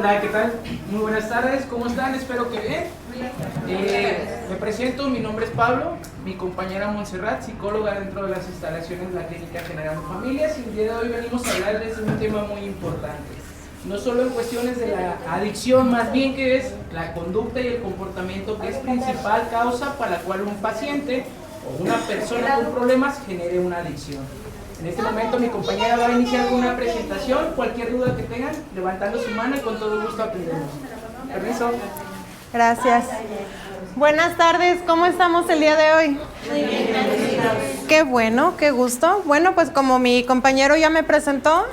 Hola, ¿qué tal? Muy buenas tardes, ¿cómo están? Espero que bien. Me presento, mi nombre es Pablo, mi compañera Montserrat, psicóloga dentro de las instalaciones de la Clínica Generando Familias, y el día de hoy venimos a hablarles de un tema muy importante. No solo en cuestiones de la adicción, más bien que es la conducta y el comportamiento que es principal causa para la cual un paciente o una persona con problemas genere una adicción. En este momento mi compañera va a iniciar con una presentación. Cualquier duda que tengan, levantando su mano y con todo gusto aprendemos. Permiso. Gracias. Buenas tardes, ¿cómo estamos el día de hoy? Muy bien, gracias. Qué bueno, qué gusto. Bueno, pues como mi compañero ya me presentó,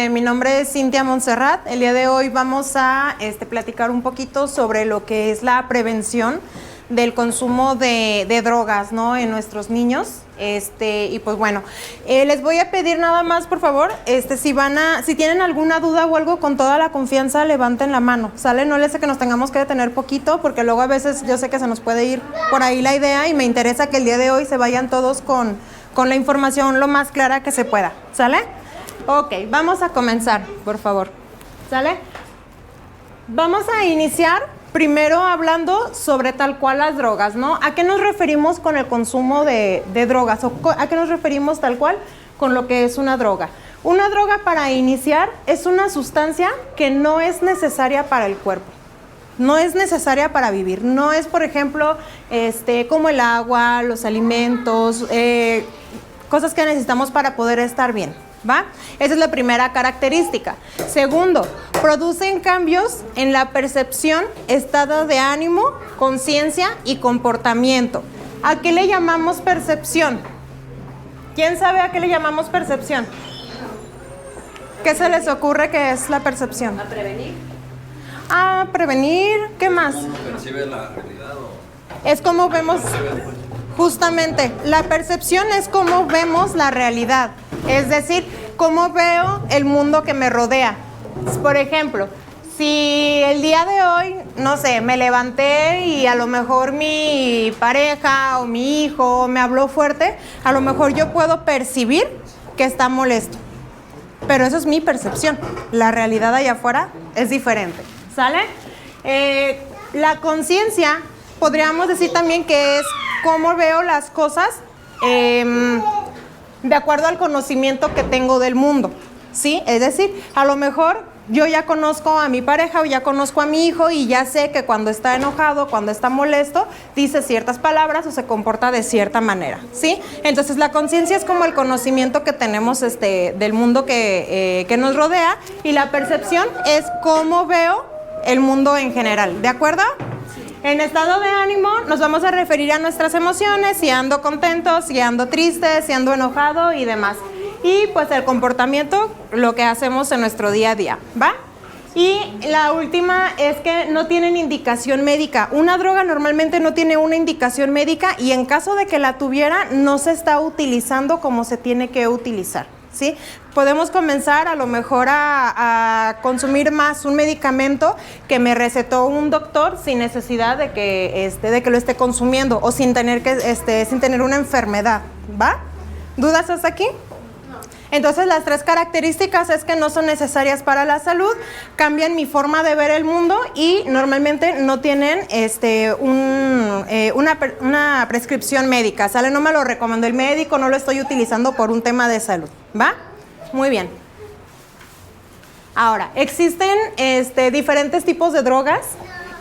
mi nombre es Cintia Montserrat. El día de hoy vamos a platicar un poquito sobre lo que es la prevención del consumo de drogas, ¿no?, en nuestros niños. Y pues bueno, les voy a pedir nada más, por favor, si tienen alguna duda o algo, con toda la confianza, levanten la mano, ¿sale? No les sé que nos tengamos que detener poquito, porque luego a veces yo sé que se nos puede ir por ahí la idea y me interesa que el día de hoy se vayan todos con la información lo más clara que se pueda, ¿sale? Ok, vamos a comenzar, por favor, ¿sale? Vamos a iniciar primero hablando sobre tal cual las drogas, ¿no? ¿A qué nos referimos con el consumo de drogas? ¿O a qué nos referimos tal cual con lo que es una droga? Una droga, para iniciar, es una sustancia que no es necesaria para el cuerpo. No es necesaria para vivir. No es, por ejemplo, como el agua, los alimentos, cosas que necesitamos para poder estar bien, ¿va? Esa es la primera característica. Segundo, producen cambios en la percepción, estado de ánimo, conciencia y comportamiento. ¿A qué le llamamos percepción? ¿Quién sabe a qué le llamamos percepción? ¿Qué se les ocurre que es la percepción? ¿A prevenir? A prevenir, ¿qué más? ¿Cómo percibe la realidad? Es como vemos, justamente, la percepción es cómo vemos la realidad, es decir, cómo veo el mundo que me rodea. Por ejemplo, si el día de hoy, no sé, me levanté y a lo mejor mi pareja o mi hijo me habló fuerte, a lo mejor yo puedo percibir que está molesto, pero eso es mi percepción. La realidad allá afuera es diferente, ¿sale? La conciencia, podríamos decir también que es cómo veo las cosas de acuerdo al conocimiento que tengo del mundo, ¿sí? Es decir, a lo mejor yo ya conozco a mi pareja o ya conozco a mi hijo y ya sé que cuando está enojado, cuando está molesto, dice ciertas palabras o se comporta de cierta manera, ¿sí? Entonces la conciencia es como el conocimiento que tenemos del mundo que nos rodea, y la percepción es cómo veo el mundo en general, ¿de acuerdo? En estado de ánimo nos vamos a referir a nuestras emociones, si ando contento, si ando triste, si ando enojado y demás. Y pues el comportamiento, lo que hacemos en nuestro día a día, ¿va? Y la última es que no tienen indicación médica. Una droga normalmente no tiene una indicación médica, y en caso de que la tuviera, no se está utilizando como se tiene que utilizar, ¿sí? Podemos comenzar a lo mejor a consumir más un medicamento que me recetó un doctor sin necesidad de que lo esté consumiendo, o sin tener una enfermedad, ¿va? ¿Dudas hasta aquí? Entonces las tres características es que no son necesarias para la salud, cambian mi forma de ver el mundo y normalmente no tienen una prescripción médica, ¿sale? No me lo recomendó el médico, no lo estoy utilizando por un tema de salud, ¿va? Muy bien. Ahora, existen diferentes tipos de drogas.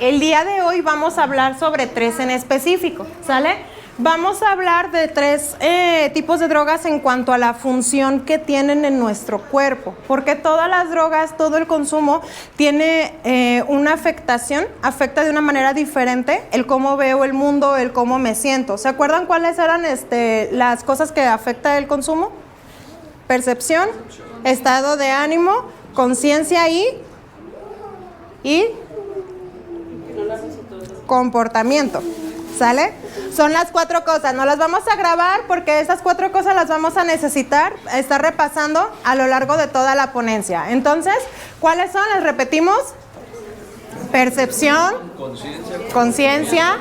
El día de hoy vamos a hablar sobre 3 en específico, ¿sale? Vamos a hablar de 3 tipos de drogas en cuanto a la función que tienen en nuestro cuerpo, porque todas las drogas, todo el consumo tiene una afectación, afecta de una manera diferente el cómo veo el mundo, el cómo me siento. ¿Se acuerdan cuáles eran las cosas que afecta el consumo? Percepción, estado de ánimo, conciencia y comportamiento, ¿sale? Son las 4 cosas, no las vamos a grabar porque esas 4 cosas las vamos a necesitar estar repasando a lo largo de toda la ponencia. Entonces, ¿cuáles son? Les repetimos: percepción, conciencia,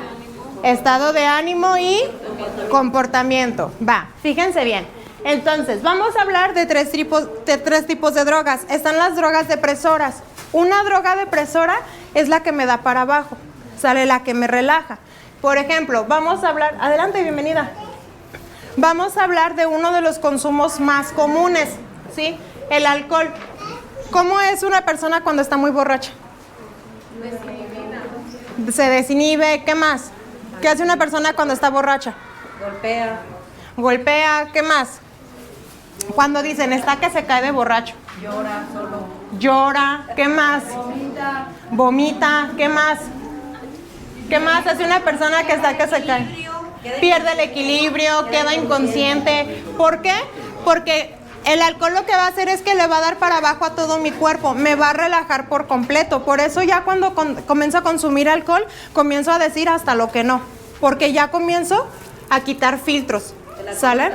estado de ánimo y comportamiento. Va, fíjense bien. Entonces, vamos a hablar de tres tipos de drogas. Están las drogas depresoras. Una droga depresora es la que me da para abajo, sale la que me relaja. Por ejemplo, vamos a hablar, adelante, bienvenida. Vamos a hablar de uno de los consumos más comunes, ¿sí? El alcohol. ¿Cómo es una persona cuando está muy borracha? Se desinhibe, ¿qué más? ¿Qué hace una persona cuando está borracha? Golpea, ¿qué más? Cuando dicen, está que se cae de borracho. Llora, ¿qué más? Vomita, ¿qué más? ¿Qué más hace una persona que está que se cae? Pierde el equilibrio, queda inconsciente. ¿Por qué? Porque el alcohol lo que va a hacer es que le va a dar para abajo a todo mi cuerpo, me va a relajar por completo. Por eso ya cuando comienzo a consumir alcohol, comienzo a decir hasta lo que no, porque ya comienzo a quitar filtros, ¿sale?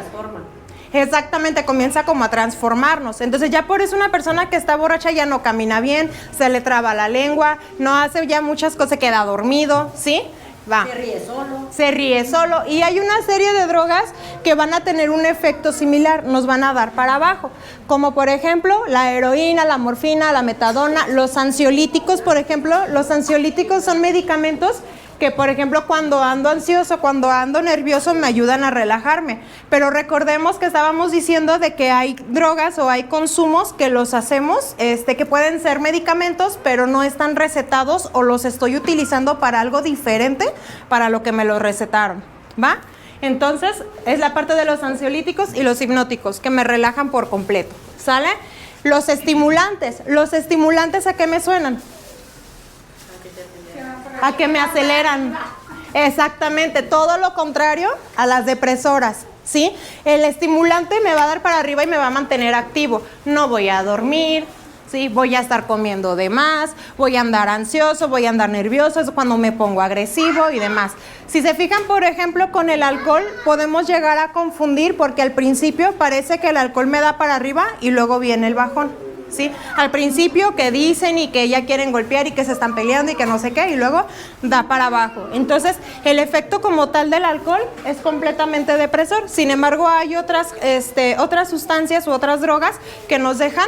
Exactamente, comienza como a transformarnos. Entonces ya por eso una persona que está borracha ya no camina bien, se le traba la lengua, no hace ya muchas cosas, queda dormido, ¿sí? Va. Se ríe solo. Y hay una serie de drogas que van a tener un efecto similar, nos van a dar para abajo. Como por ejemplo, la heroína, la morfina, la metadona, los ansiolíticos, por ejemplo. Los ansiolíticos son medicamentos que, por ejemplo, cuando ando ansioso, cuando ando nervioso, me ayudan a relajarme. Pero recordemos que estábamos diciendo de que hay drogas o hay consumos que los hacemos, que pueden ser medicamentos, pero no están recetados o los estoy utilizando para algo diferente para lo que me lo recetaron, ¿va? Entonces, es la parte de los ansiolíticos y los hipnóticos que me relajan por completo, ¿sale? Los estimulantes, ¿a qué me suenan? A que me aceleran. Exactamente, todo lo contrario a las depresoras, ¿sí? El estimulante me va a dar para arriba y me va a mantener activo. No voy a dormir, ¿sí? Voy a estar comiendo de más, voy a andar ansioso, voy a andar nervioso, es cuando me pongo agresivo y demás. Si se fijan, por ejemplo, con el alcohol, podemos llegar a confundir porque al principio parece que el alcohol me da para arriba y luego viene el bajón. ¿Sí? Al principio que dicen y que ya quieren golpear y que se están peleando y que no sé qué, y luego da para abajo. Entonces, el efecto como tal del alcohol es completamente depresor. Sin embargo, hay otras sustancias u otras drogas que nos dejan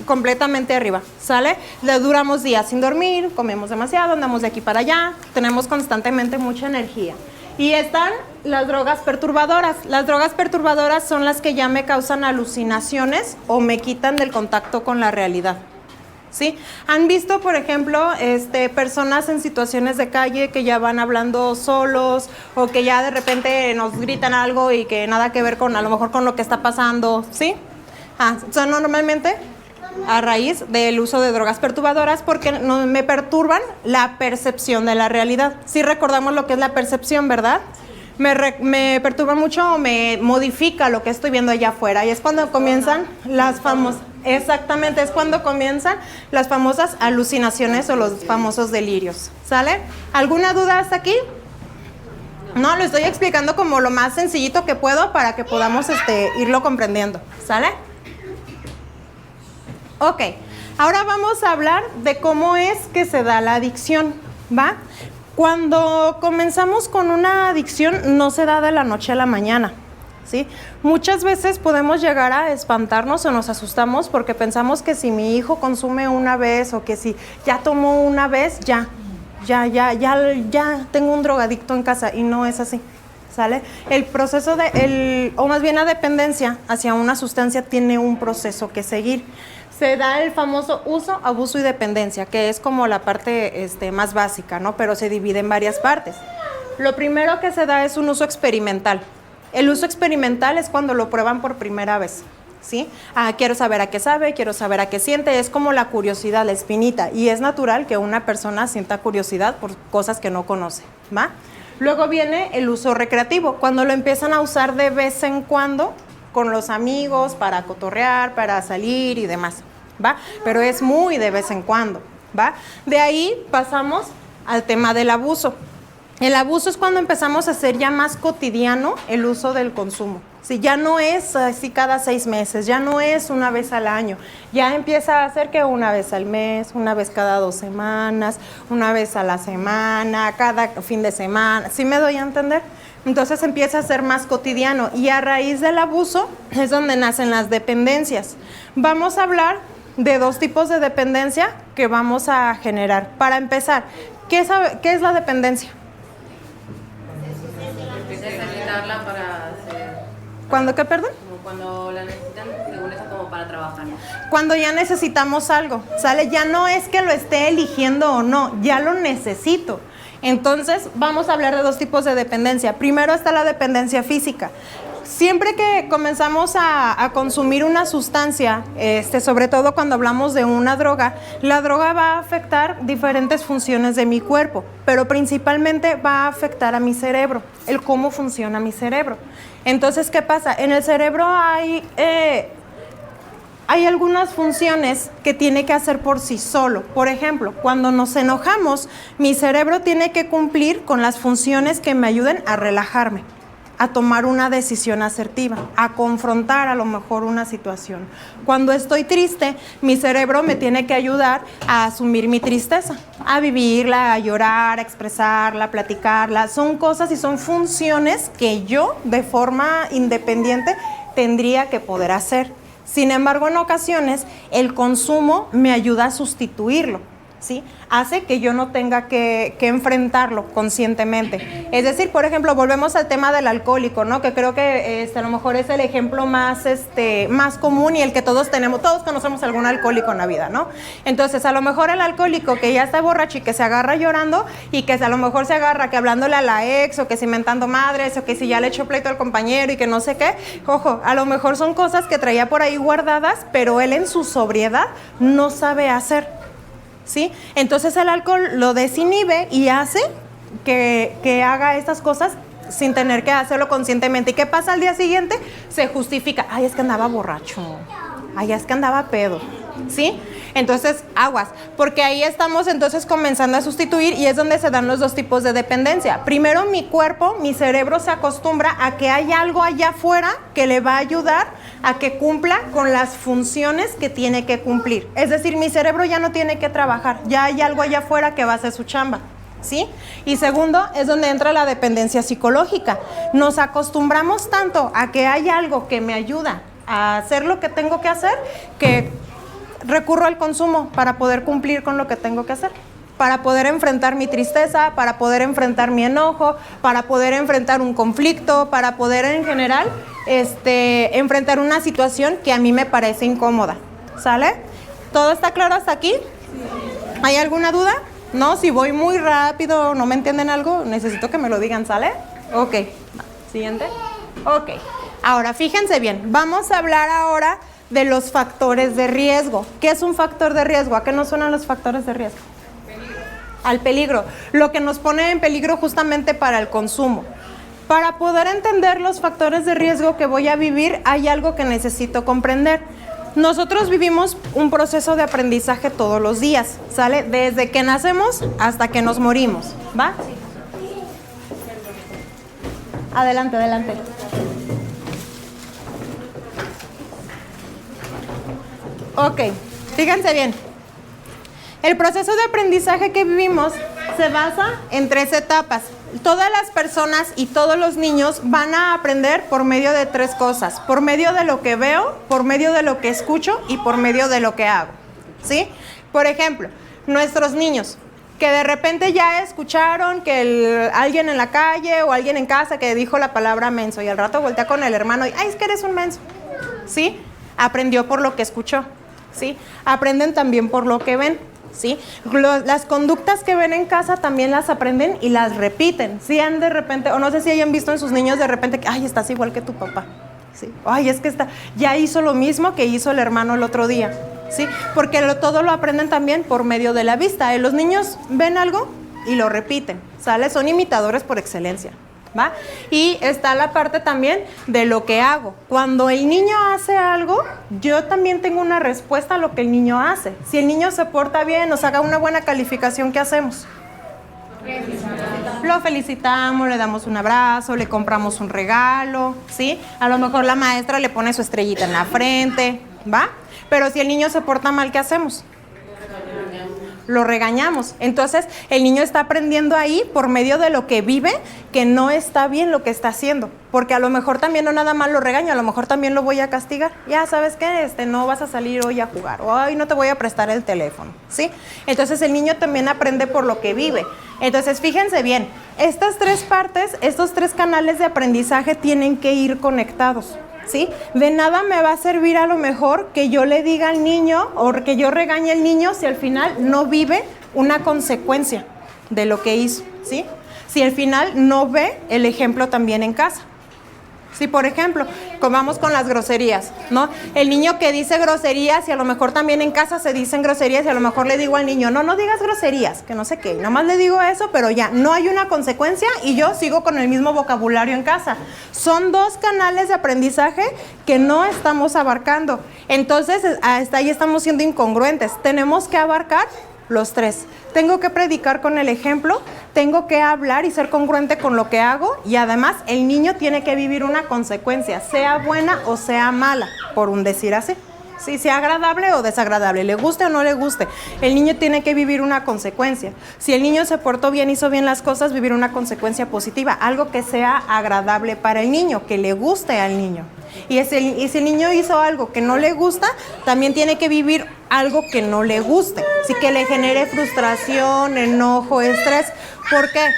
completamente arriba, ¿sale? Le duramos días sin dormir, comemos demasiado, andamos de aquí para allá, tenemos constantemente mucha energía. Y están las drogas perturbadoras. Las drogas perturbadoras son las que ya me causan alucinaciones o me quitan del contacto con la realidad, ¿sí? ¿Han visto, por ejemplo, personas en situaciones de calle que ya van hablando solos o que ya de repente nos gritan algo y que nada que ver con, a lo mejor, con lo que está pasando, ¿sí? Son normalmente a raíz del uso de drogas perturbadoras porque me perturban la percepción de la realidad. Sí recordamos lo que es la percepción, ¿verdad? Me perturba mucho o me modifica lo que estoy viendo allá afuera y es cuando comienzan las famosas, exactamente, es cuando comienzan las famosas alucinaciones o los famosos delirios, ¿sale? ¿Alguna duda hasta aquí? No, lo estoy explicando como lo más sencillito que puedo para que podamos irlo comprendiendo, ¿sale? Ok, ahora vamos a hablar de cómo es que se da la adicción, ¿va? Cuando comenzamos con una adicción no se da de la noche a la mañana, ¿sí? Muchas veces podemos llegar a espantarnos o nos asustamos porque pensamos que si mi hijo consume una vez o que si ya tomó una vez, ya tengo un drogadicto en casa y no es así, ¿sale? El proceso o más bien la dependencia hacia una sustancia tiene un proceso que seguir. Se da el famoso uso, abuso y dependencia, que es como la parte más básica, ¿no? Pero se divide en varias partes. Lo primero que se da es un uso experimental. El uso experimental es cuando lo prueban por primera vez, ¿sí? Quiero saber a qué sabe, quiero saber a qué siente, es como la curiosidad, la espinita, y es natural que una persona sienta curiosidad por cosas que no conoce, ¿va? Luego viene el uso recreativo, cuando lo empiezan a usar de vez en cuando, con los amigos, para cotorrear, para salir y demás, ¿va? Pero es muy de vez en cuando, ¿va? De ahí pasamos al tema del abuso. El abuso es cuando empezamos a hacer ya más cotidiano el uso del consumo. Si ya no es así cada 6 meses, ya no es una vez al año, ya empieza a ser que una vez al mes, una vez cada 2 semanas, una vez a la semana, cada fin de semana, ¿sí me doy a entender? Entonces empieza a ser más cotidiano y a raíz del abuso es donde nacen las dependencias. Vamos a hablar de dos tipos de dependencia que vamos a generar. Para empezar, ¿qué es la dependencia? Necesitarla para hacer. ¿Cuándo qué, perdón? Como cuando la necesitan, según eso, como para trabajar. Cuando ya necesitamos algo, ¿sale? Ya no es que lo esté eligiendo o no, ya lo necesito. Entonces, vamos a hablar de dos tipos de dependencia. Primero está la dependencia física. Siempre que comenzamos a consumir una sustancia, sobre todo cuando hablamos de una droga, la droga va a afectar diferentes funciones de mi cuerpo, pero principalmente va a afectar a mi cerebro, el cómo funciona mi cerebro. Entonces, ¿qué pasa? En el cerebro hay algunas funciones que tiene que hacer por sí solo. Por ejemplo, cuando nos enojamos, mi cerebro tiene que cumplir con las funciones que me ayuden a relajarme, a tomar una decisión asertiva, a confrontar a lo mejor una situación. Cuando estoy triste, mi cerebro me tiene que ayudar a asumir mi tristeza, a vivirla, a llorar, a expresarla, a platicarla. Son cosas y son funciones que yo, de forma independiente, tendría que poder hacer. Sin embargo, en ocasiones, el consumo me ayuda a sustituirlo, ¿sí? Hace que yo no tenga que enfrentarlo conscientemente. Es decir, por ejemplo, volvemos al tema del alcohólico, ¿no? Que creo que a lo mejor es el ejemplo más común y el que todos tenemos, todos conocemos a algún alcohólico en la vida, ¿no? Entonces, a lo mejor el alcohólico que ya está borracho y que se agarra llorando y que a lo mejor se agarra que hablándole a la ex o que si mentando madres o que si ya le echó pleito al compañero y que no sé qué, ojo, a lo mejor son cosas que traía por ahí guardadas, pero él en su sobriedad no sabe hacer. ¿Sí? Entonces el alcohol lo desinhibe y hace que haga estas cosas sin tener que hacerlo conscientemente. ¿Y qué pasa al día siguiente? Se justifica. Ay, es que andaba borracho. Ay, es que andaba pedo. ¿Sí? Entonces, aguas, porque ahí estamos entonces comenzando a sustituir y es donde se dan los dos tipos de dependencia. Primero, mi cuerpo, mi cerebro se acostumbra a que hay algo allá afuera que le va a ayudar a que cumpla con las funciones que tiene que cumplir. Es decir, mi cerebro ya no tiene que trabajar, ya hay algo allá afuera que va a hacer su chamba. ¿Sí? Y segundo, es donde entra la dependencia psicológica. Nos acostumbramos tanto a que hay algo que me ayuda a hacer lo que tengo que hacer que recurro al consumo para poder cumplir con lo que tengo que hacer, para poder enfrentar mi tristeza, para poder enfrentar mi enojo, para poder enfrentar un conflicto, para poder en general enfrentar una situación que a mí me parece incómoda. ¿Sale? ¿Todo está claro hasta aquí? Sí. ¿Hay alguna duda? No, si voy muy rápido, no me entienden algo, necesito que me lo digan, ¿sale? Ok. Siguiente. Ok. Ahora, fíjense bien, vamos a hablar ahora de los factores de riesgo. ¿Qué es un factor de riesgo? ¿A qué nos suenan los factores de riesgo? Peligro. Al peligro. Lo que nos pone en peligro justamente para el consumo. Para poder entender los factores de riesgo que voy a vivir, hay algo que necesito comprender. Nosotros vivimos un proceso de aprendizaje todos los días, ¿sale? Desde que nacemos hasta que nos morimos, ¿va? Adelante, adelante. Ok, fíjense bien. El proceso de aprendizaje que vivimos se basa en 3 etapas. Todas las personas y todos los niños van a aprender por medio de 3 cosas. Por medio de lo que veo, por medio de lo que escucho y por medio de lo que hago. ¿Sí? Por ejemplo, nuestros niños que de repente ya escucharon que alguien en la calle o alguien en casa que dijo la palabra menso y al rato voltea con el hermano y, ay, es que eres un menso. ¿Sí? Aprendió por lo que escuchó. ¿Sí? Aprenden también por lo que ven, ¿sí? Las conductas que ven en casa también las aprenden y las repiten. ¿Sí? Han de repente, o no sé si hayan visto en sus niños de repente que, ay, estás igual que tu papá, ¿sí? Ay, es que ya hizo lo mismo que hizo el hermano el otro día, ¿sí? Porque todo lo aprenden también por medio de la vista. Los niños ven algo y lo repiten, ¿sale? Son imitadores por excelencia. ¿Va? Y está la parte también de lo que hago. Cuando el niño hace algo, yo también tengo una respuesta a lo que el niño hace. Si el niño se porta bien, nos haga una buena calificación, ¿qué hacemos? Lo felicitamos, le damos un abrazo, le compramos un regalo, ¿sí? A lo mejor la maestra le pone su estrellita en la frente, ¿va? Pero si el niño se porta mal, ¿qué hacemos? Lo regañamos. Entonces, el niño está aprendiendo ahí por medio de lo que vive, que no está bien lo que está haciendo, porque a lo mejor también no nada más lo regaño, a lo mejor también lo voy a castigar. Ya, ¿sabes qué? No vas a salir hoy a jugar, o hoy no te voy a prestar el teléfono, ¿sí? Entonces el niño también aprende por lo que vive. Entonces fíjense bien, estas tres partes, estos tres canales de aprendizaje tienen que ir conectados, ¿sí? De nada me va a servir a lo mejor que yo le diga al niño o que yo regañe al niño si al final no vive una consecuencia de lo que hizo, ¿sí? Si al final no ve el ejemplo también en casa. Sí, por ejemplo, vamos con las groserías, ¿no? El niño que dice groserías y a lo mejor también en casa se dicen groserías y a lo mejor le digo al niño, no digas groserías, que no sé qué, nomás le digo eso, pero ya, no hay una consecuencia y yo sigo con el mismo vocabulario en casa. Son dos canales de aprendizaje que no estamos abarcando. Entonces, hasta ahí estamos siendo incongruentes. Tenemos que abarcar los tres. Tengo que predicar con el ejemplo, tengo que hablar y ser congruente con lo que hago y además el niño tiene que vivir una consecuencia, sea buena o sea mala, por un decir así. Sí, sea agradable o desagradable, le guste o no le guste, el niño tiene que vivir una consecuencia. Si el niño se portó bien, hizo bien las cosas, vivir una consecuencia positiva, algo que sea agradable para el niño, que le guste al niño. Y si el niño hizo algo que no le gusta, también tiene que vivir algo que no le guste, así que le genere frustración, enojo, estrés. ¿Por qué?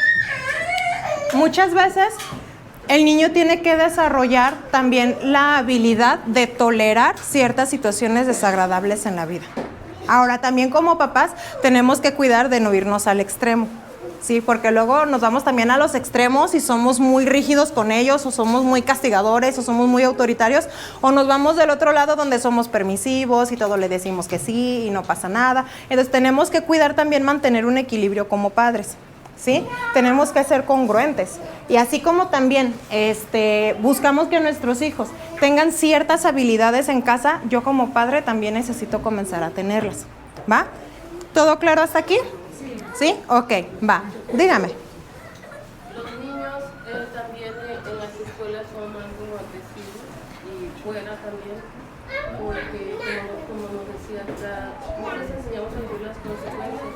Muchas veces el niño tiene que desarrollar también la habilidad de tolerar ciertas situaciones desagradables en la vida. Ahora, también como papás tenemos que cuidar de no irnos al extremo. Sí, porque luego nos vamos también a los extremos y somos muy rígidos con ellos, o somos muy castigadores, o somos muy autoritarios, o nos vamos del otro lado donde somos permisivos y todo le decimos que sí y no pasa nada. Entonces tenemos que cuidar también mantener un equilibrio como padres, ¿sí? Tenemos que ser congruentes. Y así como también buscamos que nuestros hijos tengan ciertas habilidades en casa, yo como padre también necesito comenzar a tenerlas, ¿va? ¿Todo claro hasta aquí? ¿Sí? Ok, va. Dígame. Los niños también en las escuelas son algo agresivos y fuera también, porque como nos decía, no les enseñamos a vivir las consecuencias,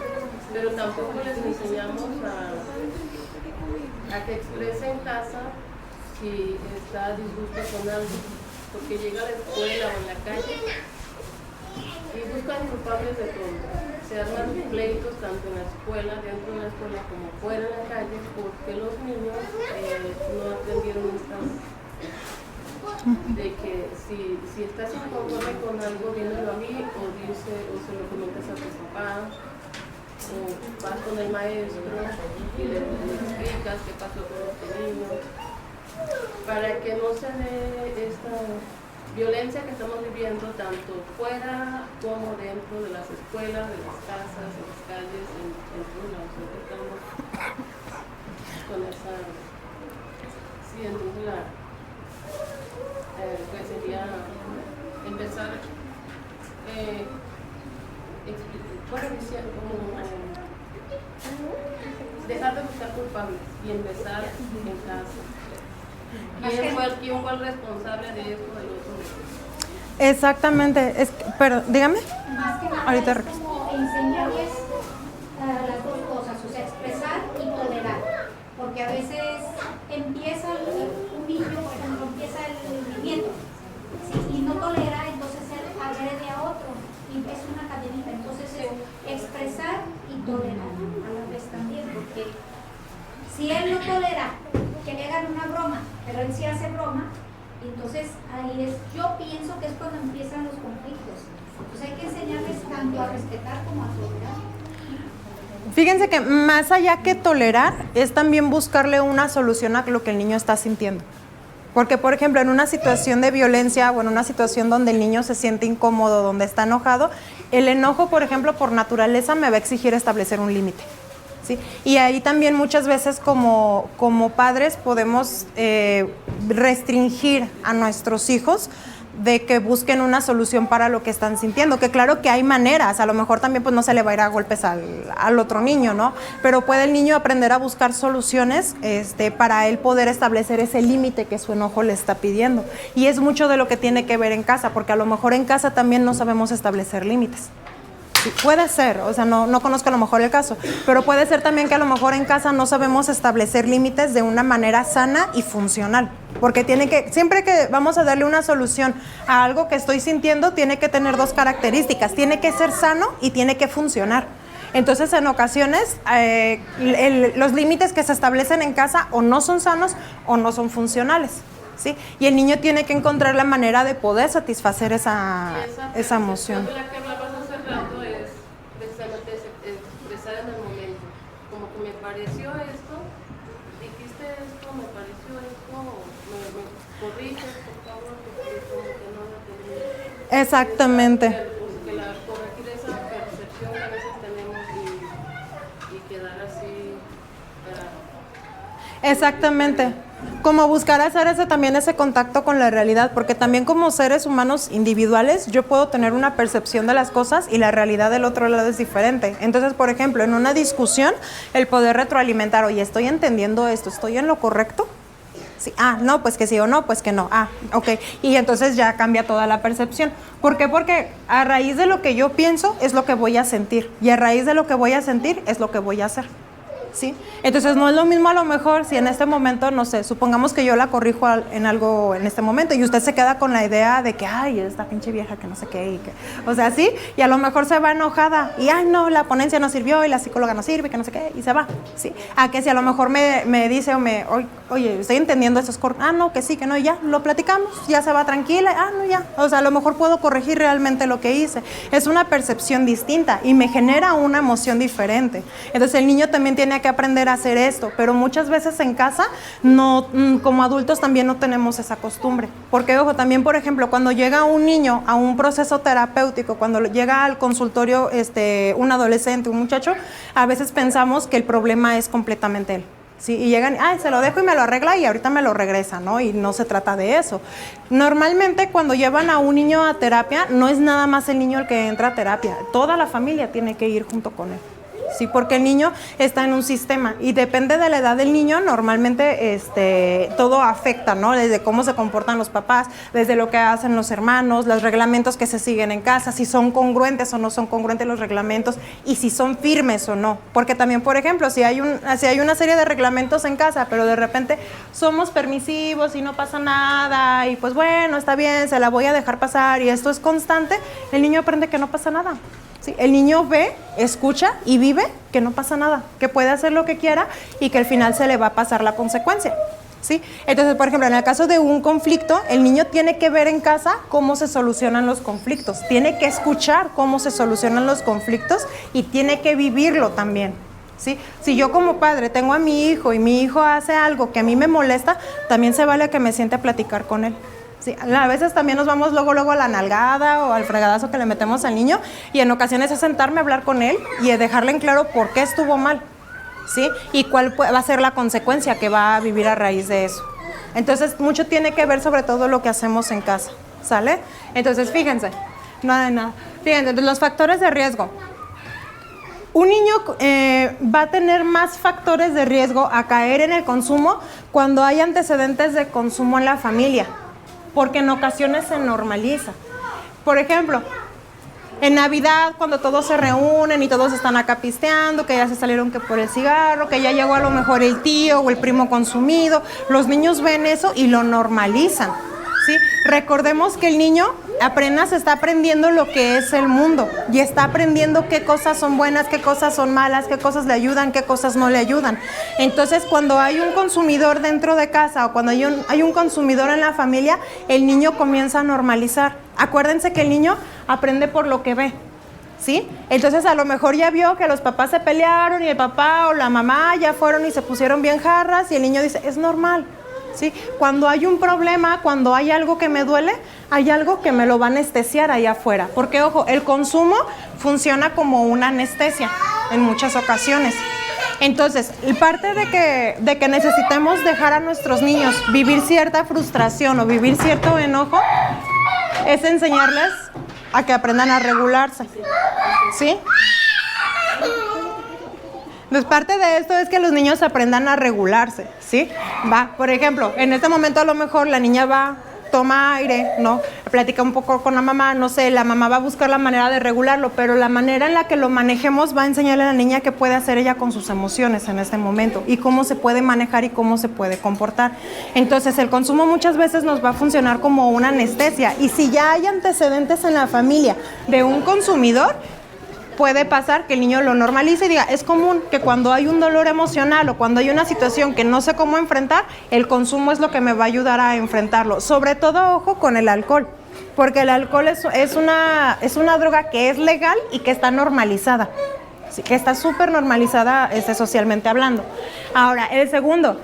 pero tampoco les enseñamos a que exprese en casa si está disgusto con algo, porque llega a la escuela o en la calle y buscan culpables de todo. Se arman pleitos tanto en la escuela, dentro de la escuela, como fuera en la calle, porque los niños no aprendieron de que si estás inconforme con algo, dímelo a mí, o se lo comentas a tu papá, o vas con el maestro y le explicas qué pasó con este niño, para que no se dé esta violencia que estamos viviendo tanto fuera como dentro de las escuelas, de las casas, en las calles, en todos lados. Estamos con esa... Sí, entonces pues sería empezar dejar de buscar culpables y empezar en casa. ¿Quién fue el responsable de esto, del otro? Exactamente. Pero, dígame. Más que nada ahorita es como enseñarles las dos cosas, o sea, expresar y tolerar. Porque a veces empieza un niño, por ejemplo, empieza el nieto, ¿sí? Y no tolera, entonces él agrede a otro y es una cadenita. Entonces es expresar y tolerar a la vez también, porque si él no tolera que le hagan una broma, pero él sí hace broma, entonces ahí yo pienso que es cuando empiezan los conflictos. Entonces hay que enseñarles tanto a respetar como a tolerar. Fíjense que más allá que tolerar, es también buscarle una solución a lo que el niño está sintiendo. Porque, por ejemplo, en una situación de violencia o en una situación donde el niño se siente incómodo, donde está enojado, el enojo, por ejemplo, por naturaleza me va a exigir establecer un límite. ¿Sí? Y ahí también muchas veces como padres podemos restringir a nuestros hijos de que busquen una solución para lo que están sintiendo, que claro que hay maneras, a lo mejor también pues no se le va a ir a golpes al otro niño, ¿no? Pero puede el niño aprender a buscar soluciones para él poder establecer ese límite que su enojo le está pidiendo. Y es mucho de lo que tiene que ver en casa, porque a lo mejor en casa también no sabemos establecer límites. Sí, puede ser, o sea, no conozco a lo mejor el caso, pero puede ser también que a lo mejor en casa no sabemos establecer límites de una manera sana y funcional. porque siempre que vamos a darle una solución a algo que estoy sintiendo, tiene que tener dos características, tiene que ser sano y tiene que funcionar. Entonces, en ocasiones, los límites que se establecen en casa o no son sanos o no son funcionales, ¿sí? Y el niño tiene que encontrar la manera de poder satisfacer esa emoción. La que hablabas hace rato es precisamente expresar en el momento, como que me pareció esto, dijiste esto, me pareció esto, me corriges, por favor, porque como que no lo tenía. Exactamente. Corregir esa percepción que a veces tenemos y quedar así para... Exactamente. Como buscar hacer ese contacto con la realidad, porque también como seres humanos individuales yo puedo tener una percepción de las cosas y la realidad del otro lado es diferente. Entonces, por ejemplo, en una discusión, el poder retroalimentar, oye, estoy entendiendo esto, ¿estoy en lo correcto? Sí. No, pues que sí o no, pues que no. Ok. Y entonces ya cambia toda la percepción. ¿Por qué? Porque a raíz de lo que yo pienso es lo que voy a sentir y a raíz de lo que voy a sentir es lo que voy a hacer. ¿Sí? Entonces no es lo mismo a lo mejor si en este momento, no sé, supongamos que yo la corrijo en algo en este momento y usted se queda con la idea de que, ay, esta pinche vieja que no sé qué, y que, o sea, sí, y a lo mejor se va enojada y, ay, no, la ponencia no sirvió y la psicóloga no sirve, que no sé qué, y se va, ¿sí? A que si a lo mejor me dice oye, estoy entendiendo esto, no, que sí, que no, y ya, lo platicamos, ya se va tranquila, no, ya, o sea, a lo mejor puedo corregir realmente lo que hice. Es una percepción distinta y me genera una emoción diferente. Entonces el niño también tiene que aprender a hacer esto, pero muchas veces en casa no, como adultos también no tenemos esa costumbre, porque ojo, también por ejemplo, cuando llega un niño a un proceso terapéutico, cuando llega al consultorio un adolescente, un muchacho, a veces pensamos que el problema es completamente él. Sí, y llegan, se lo dejo y me lo arregla y ahorita me lo regresa, ¿no? Y no se trata de eso. Normalmente cuando llevan a un niño a terapia, no es nada más el niño el que entra a terapia, toda la familia tiene que ir junto con él. Sí, porque el niño está en un sistema y depende de la edad del niño, normalmente todo afecta, ¿no? Desde cómo se comportan los papás, desde lo que hacen los hermanos, los reglamentos que se siguen en casa, si son congruentes o no son congruentes los reglamentos y si son firmes o no. Porque también, por ejemplo, si hay una serie de reglamentos en casa, pero de repente somos permisivos y no pasa nada y pues bueno, está bien, se la voy a dejar pasar y esto es constante, el niño aprende que no pasa nada. ¿Sí? El niño ve, escucha y vive que no pasa nada, que puede hacer lo que quiera y que al final se le va a pasar la consecuencia. ¿Sí? Entonces, por ejemplo, en el caso de un conflicto, el niño tiene que ver en casa cómo se solucionan los conflictos, tiene que escuchar cómo se solucionan los conflictos y tiene que vivirlo también. ¿Sí? Si yo como padre tengo a mi hijo y mi hijo hace algo que a mí me molesta, también se vale que me siente a platicar con él. Sí, a veces también nos vamos luego a la nalgada o al fregadazo que le metemos al niño y en ocasiones es sentarme a hablar con él y dejarle en claro por qué estuvo mal, ¿sí? Y cuál va a ser la consecuencia que va a vivir a raíz de eso. Entonces, mucho tiene que ver sobre todo lo que hacemos en casa, ¿sale? Entonces, fíjense, fíjense, los factores de riesgo. Un niño va a tener más factores de riesgo a caer en el consumo cuando hay antecedentes de consumo en la familia, porque en ocasiones se normaliza. Por ejemplo, en Navidad, cuando todos se reúnen y todos están acá pisteando, que ya se salieron que por el cigarro, que ya llegó a lo mejor el tío o el primo consumido, los niños ven eso y lo normalizan, ¿sí? Recordemos que el niño apenas está aprendiendo lo que es el mundo y está aprendiendo qué cosas son buenas, qué cosas son malas, qué cosas le ayudan, qué cosas no le ayudan. Entonces, cuando hay un consumidor dentro de casa o cuando hay un consumidor en la familia, el niño comienza a normalizar. Acuérdense que el niño aprende por lo que ve, ¿sí? Entonces, a lo mejor ya vio que los papás se pelearon y el papá o la mamá ya fueron y se pusieron bien jarras y el niño dice, es normal. ¿Sí? Cuando hay un problema, cuando hay algo que me duele, hay algo que me lo va a anestesiar allá afuera. Porque, ojo, el consumo funciona como una anestesia en muchas ocasiones. Entonces, parte de que necesitemos dejar a nuestros niños vivir cierta frustración o vivir cierto enojo es enseñarles a que aprendan a regularse. ¿Sí? Entonces, parte de esto es que los niños aprendan a regularse, ¿sí? Por ejemplo, en este momento a lo mejor la niña va toma aire, ¿no? Platica un poco con la mamá, no sé, la mamá va a buscar la manera de regularlo, pero la manera en la que lo manejemos va a enseñarle a la niña qué puede hacer ella con sus emociones en este momento y cómo se puede manejar y cómo se puede comportar. Entonces, el consumo muchas veces nos va a funcionar como una anestesia, y si ya hay antecedentes en la familia de un consumidor, puede pasar que el niño lo normalice y diga, es común que cuando hay un dolor emocional o cuando hay una situación que no sé cómo enfrentar, el consumo es lo que me va a ayudar a enfrentarlo. Sobre todo, ojo con el alcohol, porque el alcohol es una droga que es legal y que está normalizada, ¿sí? Que está súper normalizada socialmente hablando. Ahora, el segundo,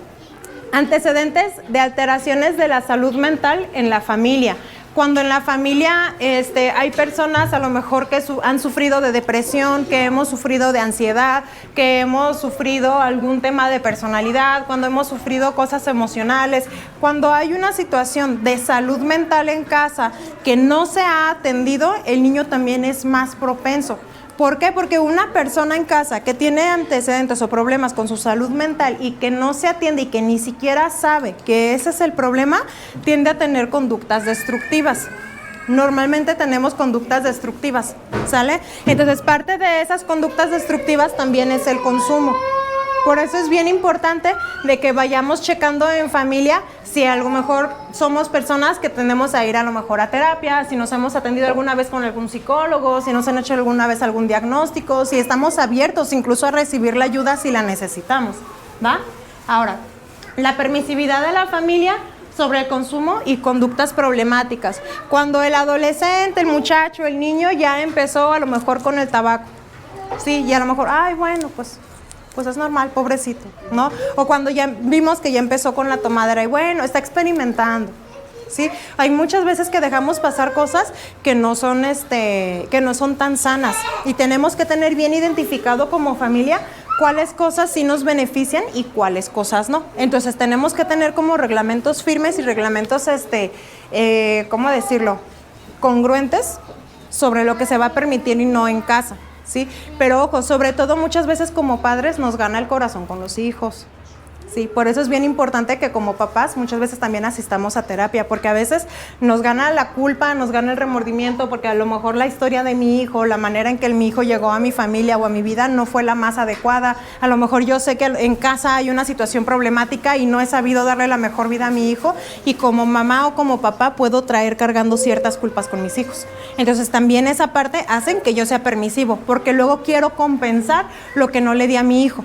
antecedentes de alteraciones de la salud mental en la familia. Cuando en la familia hay personas a lo mejor que han sufrido de depresión, que hemos sufrido de ansiedad, que hemos sufrido algún tema de personalidad, cuando hemos sufrido cosas emocionales, cuando hay una situación de salud mental en casa que no se ha atendido, el niño también es más propenso. ¿Por qué? Porque una persona en casa que tiene antecedentes o problemas con su salud mental y que no se atiende y que ni siquiera sabe que ese es el problema, tiende a tener conductas destructivas. Normalmente tenemos conductas destructivas, ¿sale? Entonces, parte de esas conductas destructivas también es el consumo. Por eso es bien importante de que vayamos checando en familia si a lo mejor somos personas que tendemos a ir a lo mejor a terapia, si nos hemos atendido alguna vez con algún psicólogo, si nos han hecho alguna vez algún diagnóstico, si estamos abiertos incluso a recibir la ayuda si la necesitamos, ¿va? Ahora, la permisividad de la familia sobre el consumo y conductas problemáticas. Cuando el adolescente, el muchacho, el niño ya empezó a lo mejor con el tabaco, sí, y a lo mejor, ay, bueno, pues es normal, pobrecito, ¿no? O cuando ya vimos que ya empezó con la tomadera y bueno, está experimentando, ¿sí? Hay muchas veces que dejamos pasar cosas que no son tan sanas y tenemos que tener bien identificado como familia cuáles cosas sí nos benefician y cuáles cosas no. Entonces tenemos que tener como reglamentos firmes y reglamentos, ¿cómo decirlo? Congruentes sobre lo que se va a permitir y no en casa. ¿Sí? Pero ojo, sobre todo muchas veces como padres nos gana el corazón con los hijos, ¿sí? Por eso es bien importante que como papás muchas veces también asistamos a terapia, porque a veces nos gana la culpa, nos gana el remordimiento, porque a lo mejor la historia de mi hijo, la manera en que mi hijo llegó a mi familia o a mi vida no fue la más adecuada. A lo mejor yo sé que en casa hay una situación problemática y no he sabido darle la mejor vida a mi hijo, y como mamá o como papá puedo traer cargando ciertas culpas con mis hijos. Entonces también esa parte hacen que yo sea permisivo, porque luego quiero compensar lo que no le di a mi hijo.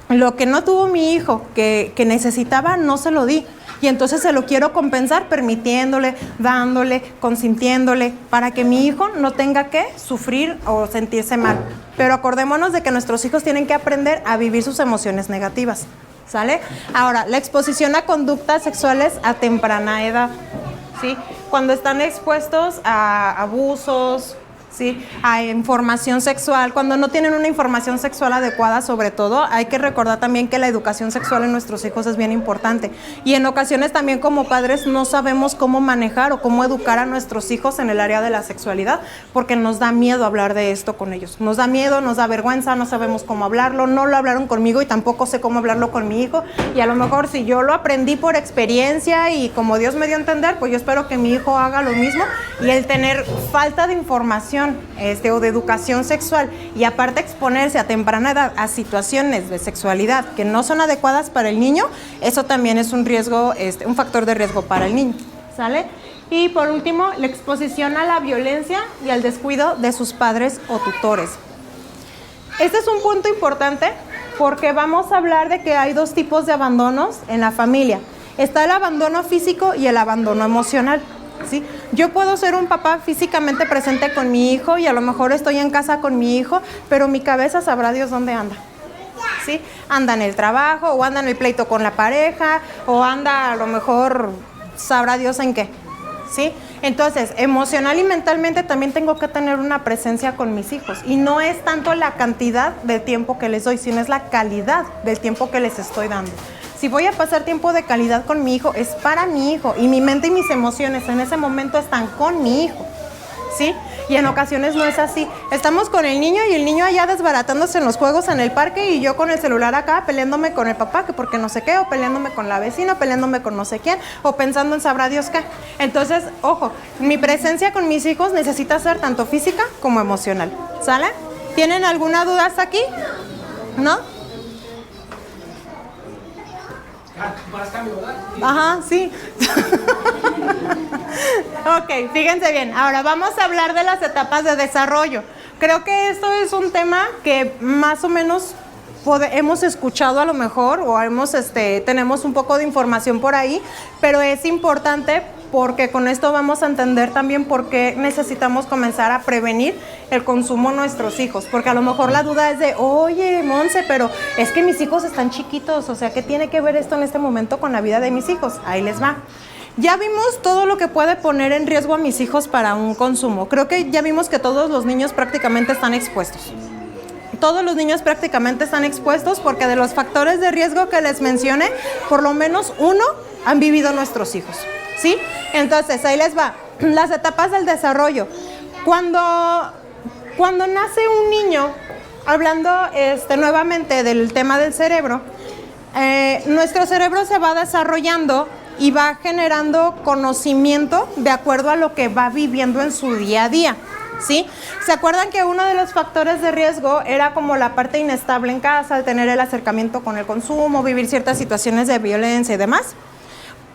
Lo que no tuvo mi hijo, que necesitaba, no se lo di. Y entonces se lo quiero compensar permitiéndole, dándole, consintiéndole, para que mi hijo no tenga que sufrir o sentirse mal. Pero acordémonos de que nuestros hijos tienen que aprender a vivir sus emociones negativas, ¿sale? Ahora, la exposición a conductas sexuales a temprana edad, ¿sí? Cuando están expuestos a abusos, ¿sí? A información sexual, cuando no tienen una información sexual adecuada, sobre todo, hay que recordar también que la educación sexual en nuestros hijos es bien importante. Y en ocasiones también como padres no sabemos cómo manejar o cómo educar a nuestros hijos en el área de la sexualidad, porque nos da miedo hablar de esto con ellos. Nos da miedo, nos da vergüenza, no sabemos cómo hablarlo, no lo hablaron conmigo y tampoco sé cómo hablarlo con mi hijo. Y a lo mejor si yo lo aprendí por experiencia y como Dios me dio a entender, pues yo espero que mi hijo haga lo mismo. Y el tener falta de información o de educación sexual y aparte exponerse a temprana edad a situaciones de sexualidad que no son adecuadas para el niño, eso también es un riesgo, un factor de riesgo para el niño, ¿sale? Y por último, la exposición a la violencia y al descuido de sus padres o tutores. Este es un punto importante porque vamos a hablar de que hay dos tipos de abandonos en la familia. Está el abandono físico y el abandono emocional. ¿Sí? Yo puedo ser un papá físicamente presente con mi hijo y a lo mejor estoy en casa con mi hijo, pero mi cabeza sabrá Dios dónde anda, ¿sí? Anda en el trabajo o anda en el pleito con la pareja o anda a lo mejor sabrá Dios en qué, ¿sí? Entonces, emocional y mentalmente también tengo que tener una presencia con mis hijos y no es tanto la cantidad de tiempo que les doy, sino es la calidad del tiempo que les estoy dando. Si voy a pasar tiempo de calidad con mi hijo, es para mi hijo y mi mente y mis emociones en ese momento están con mi hijo, ¿sí? y en ocasiones no es así. Estamos con el niño y el niño allá desbaratándose en los juegos en el parque y yo con el celular acá peleándome con el papá, que porque no sé qué, o peleándome con la vecina, peleándome con no sé quién, o pensando en sabrá Dios qué. Entonces, ojo, mi presencia con mis hijos necesita ser tanto física como emocional, ¿sale? ¿Tienen alguna duda hasta aquí? ¿No? Más cambio, ¿verdad? Ajá, sí. Ok, fíjense bien. Ahora vamos a hablar de las etapas de desarrollo. Creo que esto es un tema que más o menos hemos escuchado a lo mejor o tenemos un poco de información por ahí, pero es importante porque con esto vamos a entender también por qué necesitamos comenzar a prevenir el consumo de nuestros hijos, porque a lo mejor la duda es de, oye, Monse, pero es que mis hijos están chiquitos, o sea, ¿qué tiene que ver esto en este momento con la vida de mis hijos? Ahí les va. Ya vimos todo lo que puede poner en riesgo a mis hijos para un consumo. Creo que ya vimos que todos los niños prácticamente están expuestos. Todos los niños prácticamente están expuestos porque de los factores de riesgo que les mencioné, por lo menos uno han vivido nuestros hijos, ¿sí? Entonces, ahí les va. Las etapas del desarrollo. Cuando nace un niño, hablando nuevamente del tema del cerebro, nuestro cerebro se va desarrollando y va generando conocimiento de acuerdo a lo que va viviendo en su día a día, ¿sí? ¿Se acuerdan que uno de los factores de riesgo era como la parte inestable en casa, el tener el acercamiento con el consumo, vivir ciertas situaciones de violencia y demás?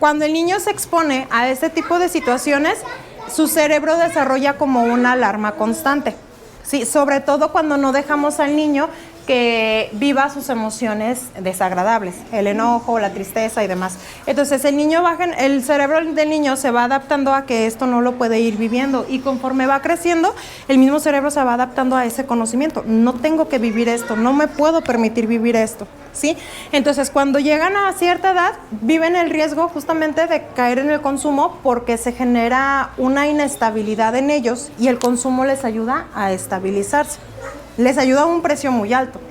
Cuando el niño se expone a este tipo de situaciones, su cerebro desarrolla como una alarma constante, ¿sí? Sobre todo cuando no dejamos al niño que viva sus emociones desagradables, el enojo, la tristeza y demás. Entonces el cerebro del niño se va adaptando a que esto no lo puede ir viviendo y conforme va creciendo, el mismo cerebro se va adaptando a ese conocimiento. No tengo que vivir esto, no me puedo permitir vivir esto, ¿sí? Entonces cuando llegan a cierta edad, viven el riesgo justamente de caer en el consumo porque se genera una inestabilidad en ellos y el consumo les ayuda a estabilizarse. Les ayuda a un precio muy alto,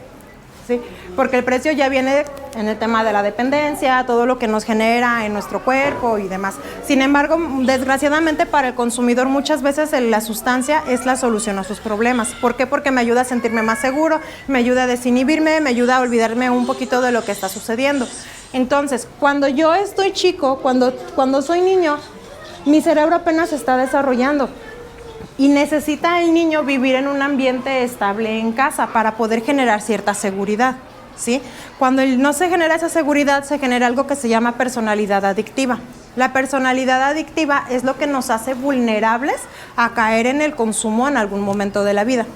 ¿sí? Porque el precio ya viene en el tema de la dependencia, todo lo que nos genera en nuestro cuerpo y demás. Sin embargo, desgraciadamente para el consumidor muchas veces la sustancia es la solución a sus problemas. ¿Por qué? Porque me ayuda a sentirme más seguro, me ayuda a desinhibirme, me ayuda a olvidarme un poquito de lo que está sucediendo. Entonces, cuando yo estoy chico, cuando soy niño, mi cerebro apenas se está desarrollando. Y necesita el niño vivir en un ambiente estable en casa para poder generar cierta seguridad, ¿sí? Cuando no se genera esa seguridad, se genera algo que se llama personalidad adictiva. La personalidad adictiva es lo que nos hace vulnerables a caer en el consumo en algún momento de la vida.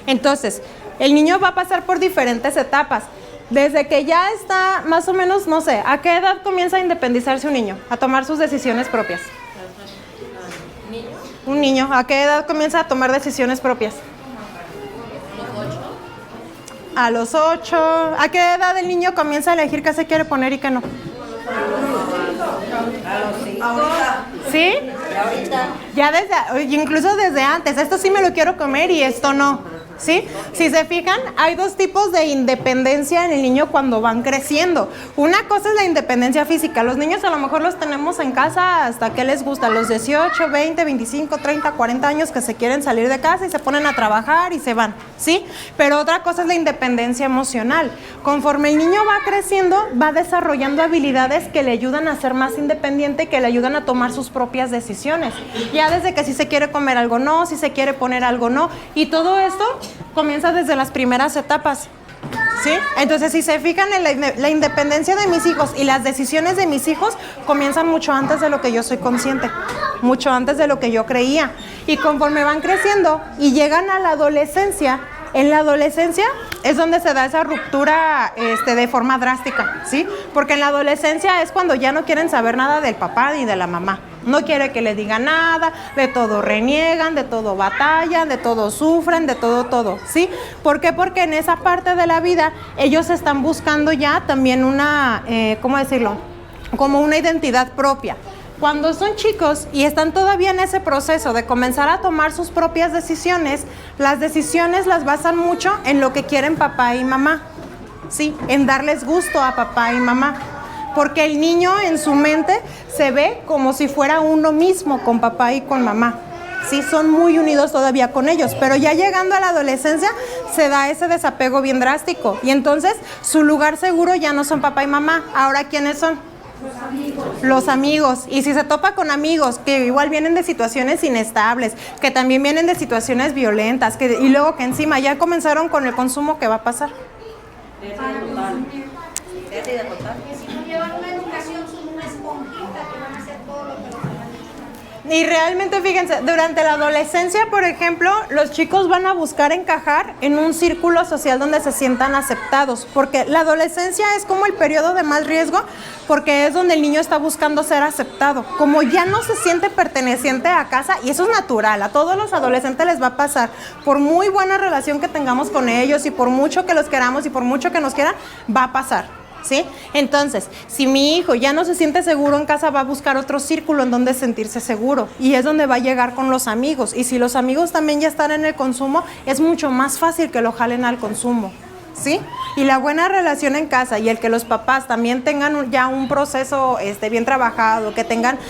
Entonces, el niño va a pasar por diferentes etapas. Desde que ya está más o menos, no sé, ¿a qué edad comienza a independizarse un niño? A tomar sus decisiones propias. Un niño, ¿a qué edad comienza a tomar decisiones propias? A los 8. ¿A qué edad el niño comienza a elegir qué se quiere poner y qué no? ¿Sí? Ya incluso desde antes. Esto sí me lo quiero comer y esto no. ¿Sí? Si se fijan, hay dos tipos de independencia en el niño cuando van creciendo. Una cosa es la independencia física. Los niños a lo mejor los tenemos en casa hasta que les gusta, los 18, 20, 25, 30, 40 años que se quieren salir de casa y se ponen a trabajar y se van, ¿sí? Pero otra cosa es la independencia emocional. Conforme el niño va creciendo, va desarrollando habilidades que le ayudan a ser más independiente, que le ayudan a tomar sus propias decisiones. Ya desde que si se quiere comer algo no, si se quiere poner algo no, y todo esto comienza desde las primeras etapas, ¿sí? Entonces, si se fijan en la independencia de mis hijos y las decisiones de mis hijos comienzan mucho antes de lo que yo soy consciente, mucho antes de lo que yo creía. Y conforme van creciendo y llegan a la adolescencia, en la adolescencia es donde se da esa ruptura de forma drástica, ¿sí? Porque en la adolescencia es cuando ya no quieren saber nada del papá ni de la mamá. No quiere que le digan nada, de todo reniegan, de todo batallan, de todo sufren, de todo, ¿sí? ¿Por qué? Porque en esa parte de la vida ellos están buscando ya también una, ¿cómo decirlo? Como una identidad propia. Cuando son chicos y están todavía en ese proceso de comenzar a tomar sus propias decisiones, las decisiones las basan mucho en lo que quieren papá y mamá, ¿sí? En darles gusto a papá y mamá. Porque el niño en su mente se ve como si fuera uno mismo con papá y con mamá, sí, son muy unidos todavía con ellos, pero ya llegando a la adolescencia se da ese desapego bien drástico y entonces su lugar seguro ya no son papá y mamá, ahora ¿quiénes son? Los amigos. Y si se topa con amigos que igual vienen de situaciones inestables, que también vienen de situaciones violentas, y luego que encima ya comenzaron con el consumo, ¿qué va a pasar? Si no llevan una educación, son una esponjita que van a hacer todo lo que los demás. Y realmente, fíjense, durante la adolescencia, por ejemplo, los chicos van a buscar encajar en un círculo social donde se sientan aceptados, porque la adolescencia es como el periodo de más riesgo, porque es donde el niño está buscando ser aceptado. Como ya no se siente perteneciente a casa, y eso es natural, a todos los adolescentes les va a pasar, por muy buena relación que tengamos con ellos, y por mucho que los queramos, y por mucho que nos quieran, va a pasar. ¿Sí? Entonces, si mi hijo ya no se siente seguro en casa, va a buscar otro círculo en donde sentirse seguro y es donde va a llegar con los amigos. Y si los amigos también ya están en el consumo, es mucho más fácil que lo jalen al consumo, ¿sí? Y la buena relación en casa y el que los papás también tengan ya un proceso bien trabajado, que tengan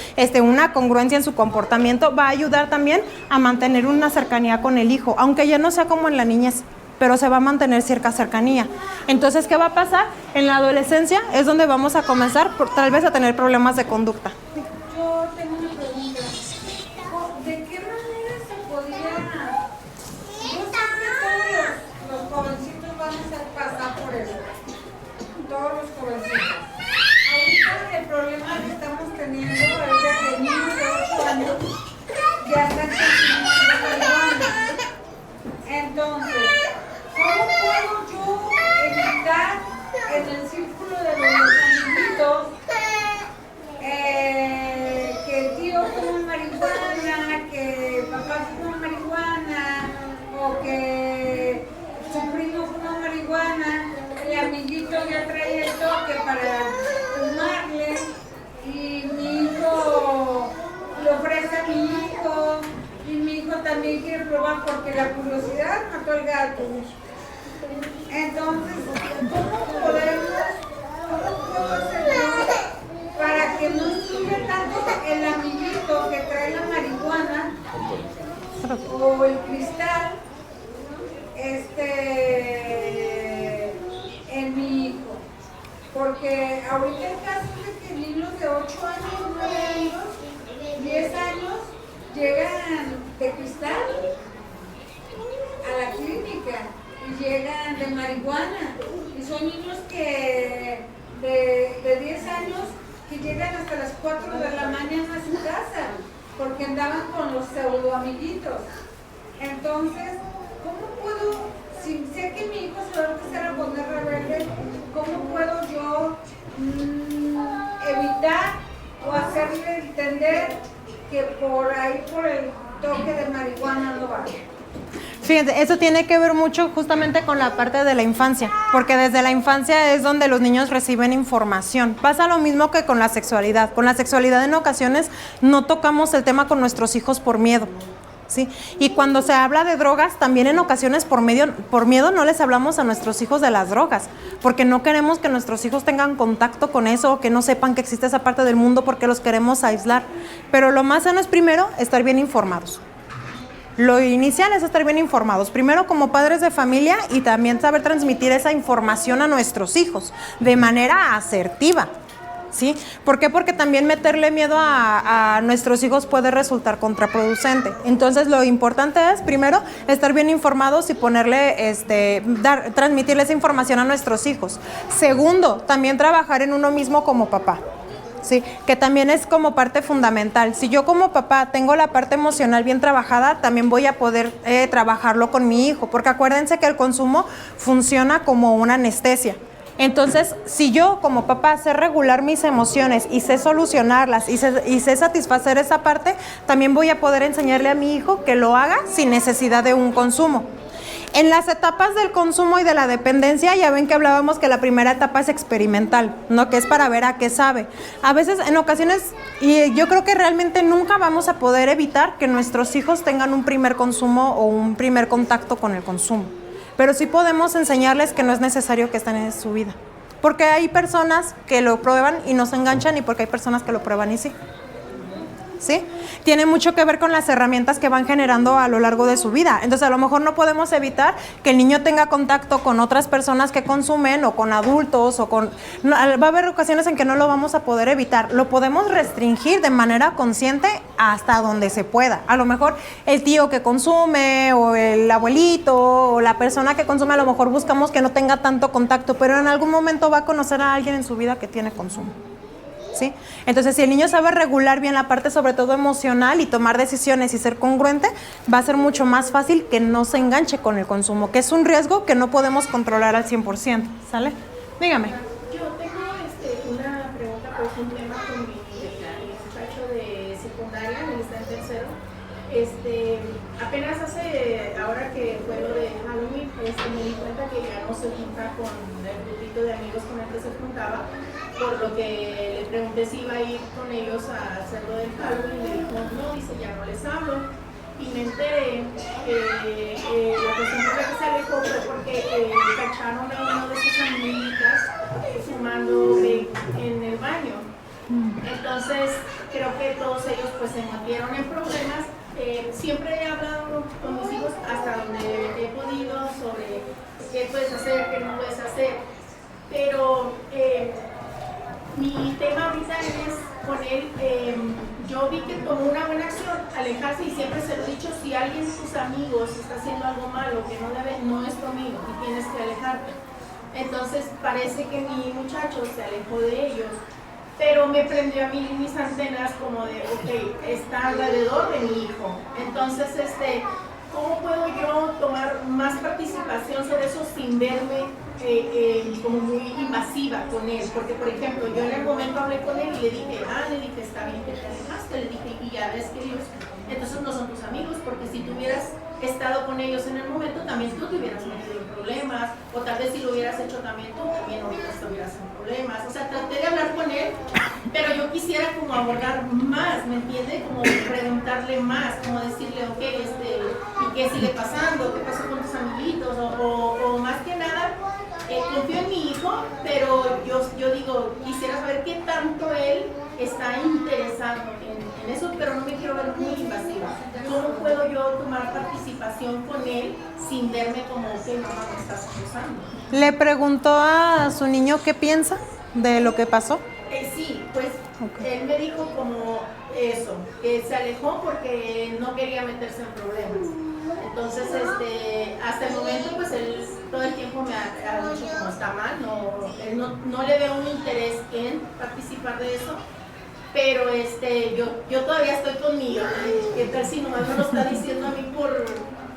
una congruencia en su comportamiento, va a ayudar también a mantener una cercanía con el hijo, aunque ya no sea como en la niñez, pero se va a mantener cierta cercanía. Entonces, ¿qué va a pasar? En la adolescencia es donde vamos a comenzar tal vez a tener problemas de conducta. Yo tengo una pregunta. ¿De qué manera se podría... Yo sé que todos los jovencitos van a pasar por eso. Todos los jovencitos. Ahorita el problema que estamos teniendo es de que niños de 8 años ya están consumiendo marihuana. Entonces, ¿cómo puedo yo evitar en el círculo de los amiguitos que el tío fuma marihuana, que papá fuma marihuana o que su primo fuma marihuana, el amiguito ya trae el toque para fumarle y mi hijo le ofrece a mi hijo? Y mi hijo también quiere probar porque la curiosidad mató al gato. Entonces, ¿cómo puedo hacer yo para que no sube tanto el amiguito que trae la marihuana o el cristal en mi hijo? Porque ahorita el caso es que niños de 8 años, 9 años, 10 años llegan de cristal a la clínica y llegan de marihuana y son niños que de 10 años que llegan hasta las 4 de la mañana a su casa porque andaban con los pseudo amiguitos. Entonces, ¿cómo puedo, si sé que mi hijo se va a empezar a poner rebelde, cómo puedo yo evitar o hacerle entender que por ahí, por el toque de marihuana no va? Fíjense, eso tiene que ver mucho justamente con la parte de la infancia, porque desde la infancia es donde los niños reciben información. Pasa lo mismo que con la sexualidad. Con la sexualidad en ocasiones no tocamos el tema con nuestros hijos por miedo, ¿sí? Y cuando se habla de drogas, también en ocasiones por miedo no les hablamos a nuestros hijos de las drogas, porque no queremos que nuestros hijos tengan contacto con eso, o que no sepan que existe esa parte del mundo porque los queremos aislar. Pero lo más sano es primero estar bien informados. Lo inicial es estar bien informados, primero como padres de familia y también saber transmitir esa información a nuestros hijos de manera asertiva, ¿sí? ¿Por qué? Porque también meterle miedo a nuestros hijos puede resultar contraproducente. Entonces lo importante es primero estar bien informados y ponerle, transmitirle esa información a nuestros hijos. Segundo, también trabajar en uno mismo como papá. Sí, que también es como parte fundamental. Si yo como papá tengo la parte emocional bien trabajada, también voy a poder trabajarlo con mi hijo, porque acuérdense que el consumo funciona como una anestesia. Entonces, si yo como papá sé regular mis emociones y sé solucionarlas y sé satisfacer esa parte, también voy a poder enseñarle a mi hijo que lo haga sin necesidad de un consumo. En las etapas del consumo y de la dependencia, ya ven que hablábamos que la primera etapa es experimental, ¿no? Que es para ver a qué sabe. A veces, en ocasiones, y yo creo que realmente nunca vamos a poder evitar que nuestros hijos tengan un primer consumo o un primer contacto con el consumo. Pero sí podemos enseñarles que no es necesario que estén en su vida. Porque hay personas que lo prueban y no se enganchan, y porque hay personas que lo prueban y sí. ¿sí? Tiene mucho que ver con las herramientas que van generando a lo largo de su vida. Entonces, a lo mejor no podemos evitar que el niño tenga contacto con otras personas que consumen o con adultos o con... No, va a haber ocasiones en que no lo vamos a poder evitar. Lo podemos restringir de manera consciente hasta donde se pueda. A lo mejor el tío que consume o el abuelito o la persona que consume, a lo mejor buscamos que no tenga tanto contacto, pero en algún momento va a conocer a alguien en su vida que tiene consumo. ¿Sí? Entonces, si el niño sabe regular bien la parte sobre todo emocional y tomar decisiones y ser congruente, va a ser mucho más fácil que no se enganche con el consumo, que es un riesgo que no podemos controlar al 100%, ¿sale? Dígame. Yo tengo una pregunta, pues un tema con mi muchacho de secundaria, él está en tercero. Apenas ahora que fue lo de Halloween, me di cuenta que ya no se junta con el grupito de amigos con el que se juntaba, por lo que le pregunté si iba a ir con ellos a hacer lo del Halloween, y le dijo, no, dice, ya no les hablo. Y me enteré que la cuestión por la que se alejó fue porque cacharon a uno de sus amiguitas fumando en el baño. Entonces, creo que todos ellos pues se metieron en problemas. Siempre he hablado con mis hijos hasta donde he podido sobre qué puedes hacer, qué no puedes hacer, pero mi tema ahorita es con él. Yo vi que tomó una buena acción, alejarse, y siempre se lo he dicho, si alguien de tus amigos está haciendo algo malo que no debe, no es tu amigo y tienes que alejarte. Entonces parece que mi muchacho se alejó de ellos, pero me prendió a mí mis antenas como de, ok, está alrededor de mi hijo. Entonces, ¿cómo puedo yo tomar más participación sobre eso sin verme como muy invasiva con él? Porque, por ejemplo, yo en el momento hablé con él y le dije, está bien que te alejaste, le dije, y ya ves que ellos, entonces no son tus amigos, porque si tú hubieras estado con ellos en el momento, también tú te hubieras metido en problemas, o tal vez si lo hubieras hecho también tú, también ahorita estuvieras en problemas. O sea, traté de hablar con él, pero yo quisiera como abordar más, ¿me entiende? Como preguntarle más, como decirle, ok, ¿y qué sigue pasando? ¿Qué pasó con tus amiguitos? O más que nada, confío en mi hijo, pero yo digo, quisiera saber qué tanto él está interesado en eso, pero no me quiero ver muy invasiva. ¿Cómo puedo yo tomar participación con él sin verme como que mamá me estás acusando? ¿Le preguntó a su niño qué piensa de lo que pasó? Sí, pues él me dijo como eso, que se alejó porque no quería meterse en problemas. Entonces, hasta el momento, pues él todo el tiempo me ha dicho como está mal, no le veo un interés en participar de eso, pero yo todavía estoy conmigo. ¿Qué tal si nomás me lo está diciendo a mí por,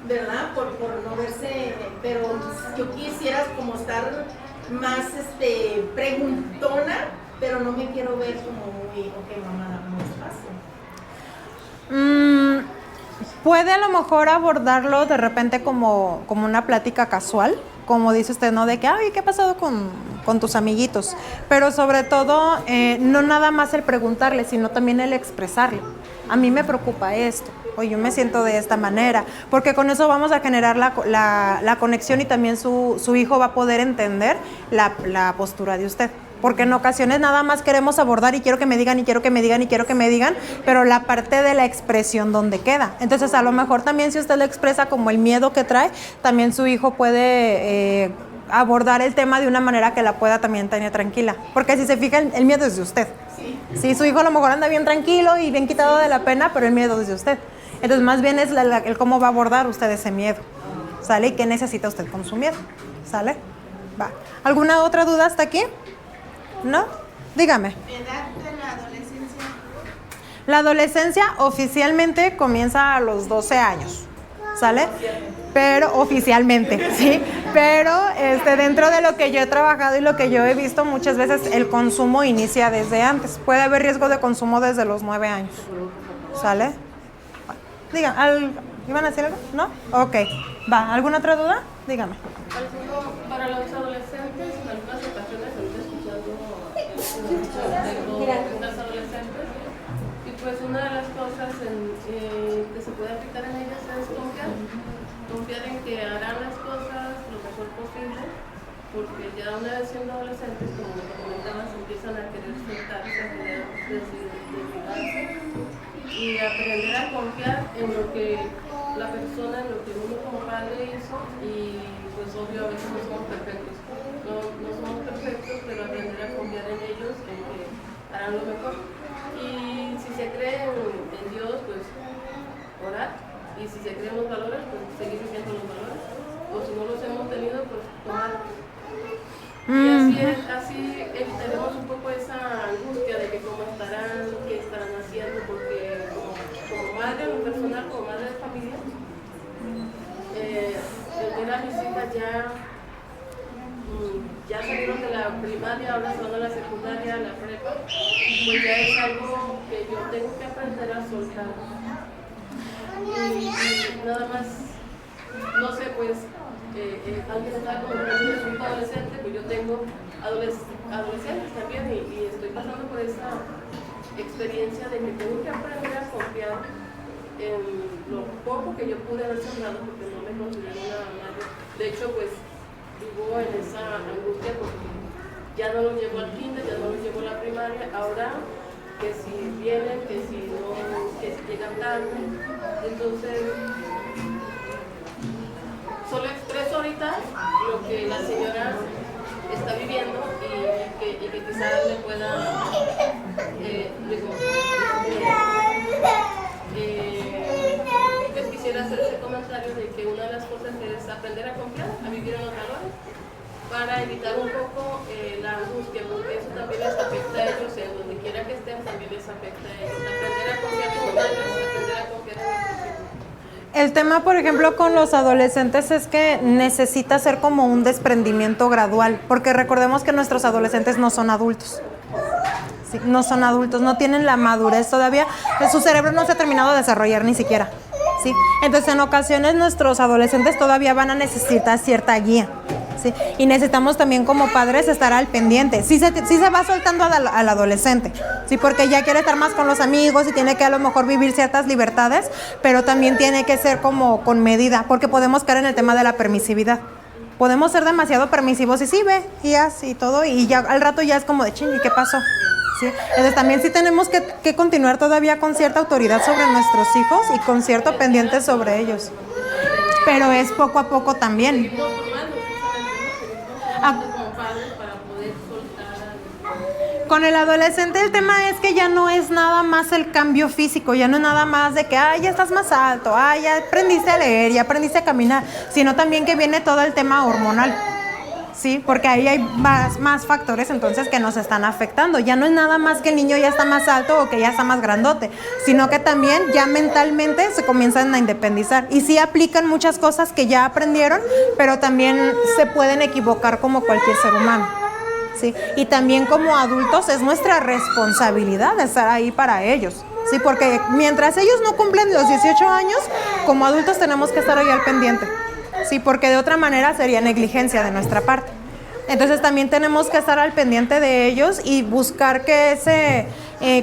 ¿verdad? Por no verse, pero yo quisiera como estar más preguntona, pero no me quiero ver como muy, ok, mamá, dame espacio. Puede a lo mejor abordarlo de repente como una plática casual, como dice usted, ¿no? De que, ay, ¿qué ha pasado con tus amiguitos? Pero sobre todo, no nada más el preguntarle, sino también el expresarle. A mí me preocupa esto, o yo me siento de esta manera, porque con eso vamos a generar la conexión, y también su hijo va a poder entender la postura de usted. Porque en ocasiones nada más queremos abordar y quiero que me digan, y quiero que me digan, y quiero que me digan, pero la parte de la expresión, ¿dónde queda? Entonces, a lo mejor también si usted le expresa como el miedo que trae, también su hijo puede abordar el tema de una manera que la pueda también tener tranquila. Porque si se fijan, el miedo es de usted. Sí, su hijo a lo mejor anda bien tranquilo y bien quitado de la pena, pero el miedo es de usted. Entonces, más bien es el cómo va a abordar usted ese miedo, ¿sale? ¿Y qué necesita usted con su miedo? ¿Sale? Va. ¿Alguna otra duda hasta aquí? ¿No? Dígame. ¿Edad de la adolescencia? La adolescencia oficialmente comienza a los 12 años, ¿sale? Pero oficialmente, ¿sí? Pero dentro de lo que yo he trabajado y lo que yo he visto, muchas veces el consumo inicia desde antes. Puede haber riesgo de consumo desde los 9 años, ¿sale? Digan, ¿iban a decir algo? ¿No? Ok. Va, ¿alguna otra duda? Dígame. Para los adolescentes, en algunas ocasiones, ahorita escuchando unas adolescentes, y pues una de las cosas que se puede aplicar en ellas es confiar en que harán las cosas lo mejor posible, porque ya una vez siendo adolescentes, como me comentabas, empiezan a querer soltarse, a querer desligarse, y aprender a confiar en lo que la persona, en lo que uno como padre hizo, y pues obvio a veces no somos perfectos, no somos perfectos, pero aprender a confiar en ellos, en que harán lo mejor. Y si se cree en Dios, pues orar, y si se creen los valores, pues seguir viviendo los valores, o si no los hemos tenido, pues tomarlos. Y así evitaremos un poco esa angustia de que cómo estarán, qué estarán haciendo, porque como madre, en lo personal, como madre de familia, el ver a mis hijas ya salieron de la primaria, ahora se van a la secundaria, a la prepa, pues ya es algo que yo tengo que aprender a soltar. Y nada más, no sé, pues, alguien está como un adolescente, pues yo tengo adolescentes también y estoy pasando por esa experiencia de que tengo que aprender a confiar en lo poco que yo pude haber sembrado, porque no me considero una madre. De hecho, pues vivo en esa angustia porque ya no los llevo al kinder, ya no los llevo a la primaria, ahora que si vienen, que si no, que si llegan tarde, entonces solo expreso ahorita lo que la señora está viviendo y que quizás le pueda pues quisiera hacer ese comentario de que una de las cosas es aprender a confiar, a vivir en los valores, para evitar un poco la angustia, porque eso también les afecta a ellos, en donde quiera que estén también les afecta a ellos. Aprender a confiar como madres, aprender a confiar en nuestros hijos. El tema, por ejemplo, con los adolescentes es que necesita ser como un desprendimiento gradual, porque recordemos que nuestros adolescentes no son adultos. Sí, no son adultos, no tienen la madurez todavía, su cerebro no se ha terminado de desarrollar ni siquiera. ¿Sí? Entonces, en ocasiones nuestros adolescentes todavía van a necesitar cierta guía. ¿Sí? Y necesitamos también como padres estar al pendiente. Sí se va soltando al adolescente, ¿sí? Porque ya quiere estar más con los amigos y tiene que a lo mejor vivir ciertas libertades, pero también tiene que ser como con medida, porque podemos caer en el tema de la permisividad. Podemos ser demasiado permisivos y sí, ve, y así todo, y ya al rato ya es como de ching, ¿y qué pasó? ¿Sí? Entonces también sí tenemos que continuar todavía con cierta autoridad sobre nuestros hijos y con cierto pendiente sobre ellos. Pero es poco a poco también. Con el adolescente el tema es que ya no es nada más el cambio físico, ya no es nada más de que ya estás más alto, ya aprendiste a leer, ya aprendiste a caminar, sino también que viene todo el tema hormonal, ¿sí? Porque ahí hay más factores entonces que nos están afectando. Ya no es nada más que el niño ya está más alto o que ya está más grandote, sino que también ya mentalmente se comienzan a independizar y sí aplican muchas cosas que ya aprendieron, pero también se pueden equivocar como cualquier ser humano. ¿Sí? Y también como adultos es nuestra responsabilidad estar ahí para ellos, ¿sí? Porque mientras ellos no cumplen los 18 años, como adultos tenemos que estar ahí al pendiente, ¿sí? Porque de otra manera sería negligencia de nuestra parte. Entonces también tenemos que estar al pendiente de ellos y buscar que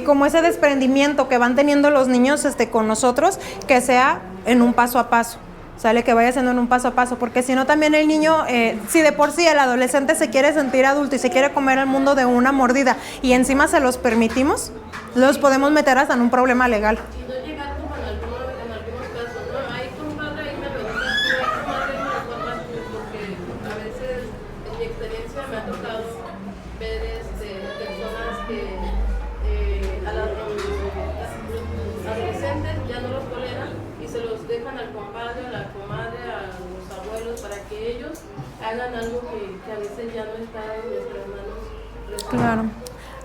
como ese desprendimiento que van teniendo los niños con nosotros, que sea en un paso a paso. ¿Sale? Que vaya haciendo en un paso a paso, porque si no también el niño, si de por sí el adolescente se quiere sentir adulto y se quiere comer el mundo de una mordida y encima se los permitimos, los podemos meter hasta en un problema legal. Y no llegar como en algunos casos, ¿no? Ahí tu madre, ahí me revisas tú, ahí tu madre me reformas tú, porque a veces en mi experiencia me ha tocado ver personas que a los adolescentes ya no los toleran y se los dejan al compadre, a la comadre, a los abuelos, para que ellos hagan algo que a veces ya no está en nuestras manos. Claro.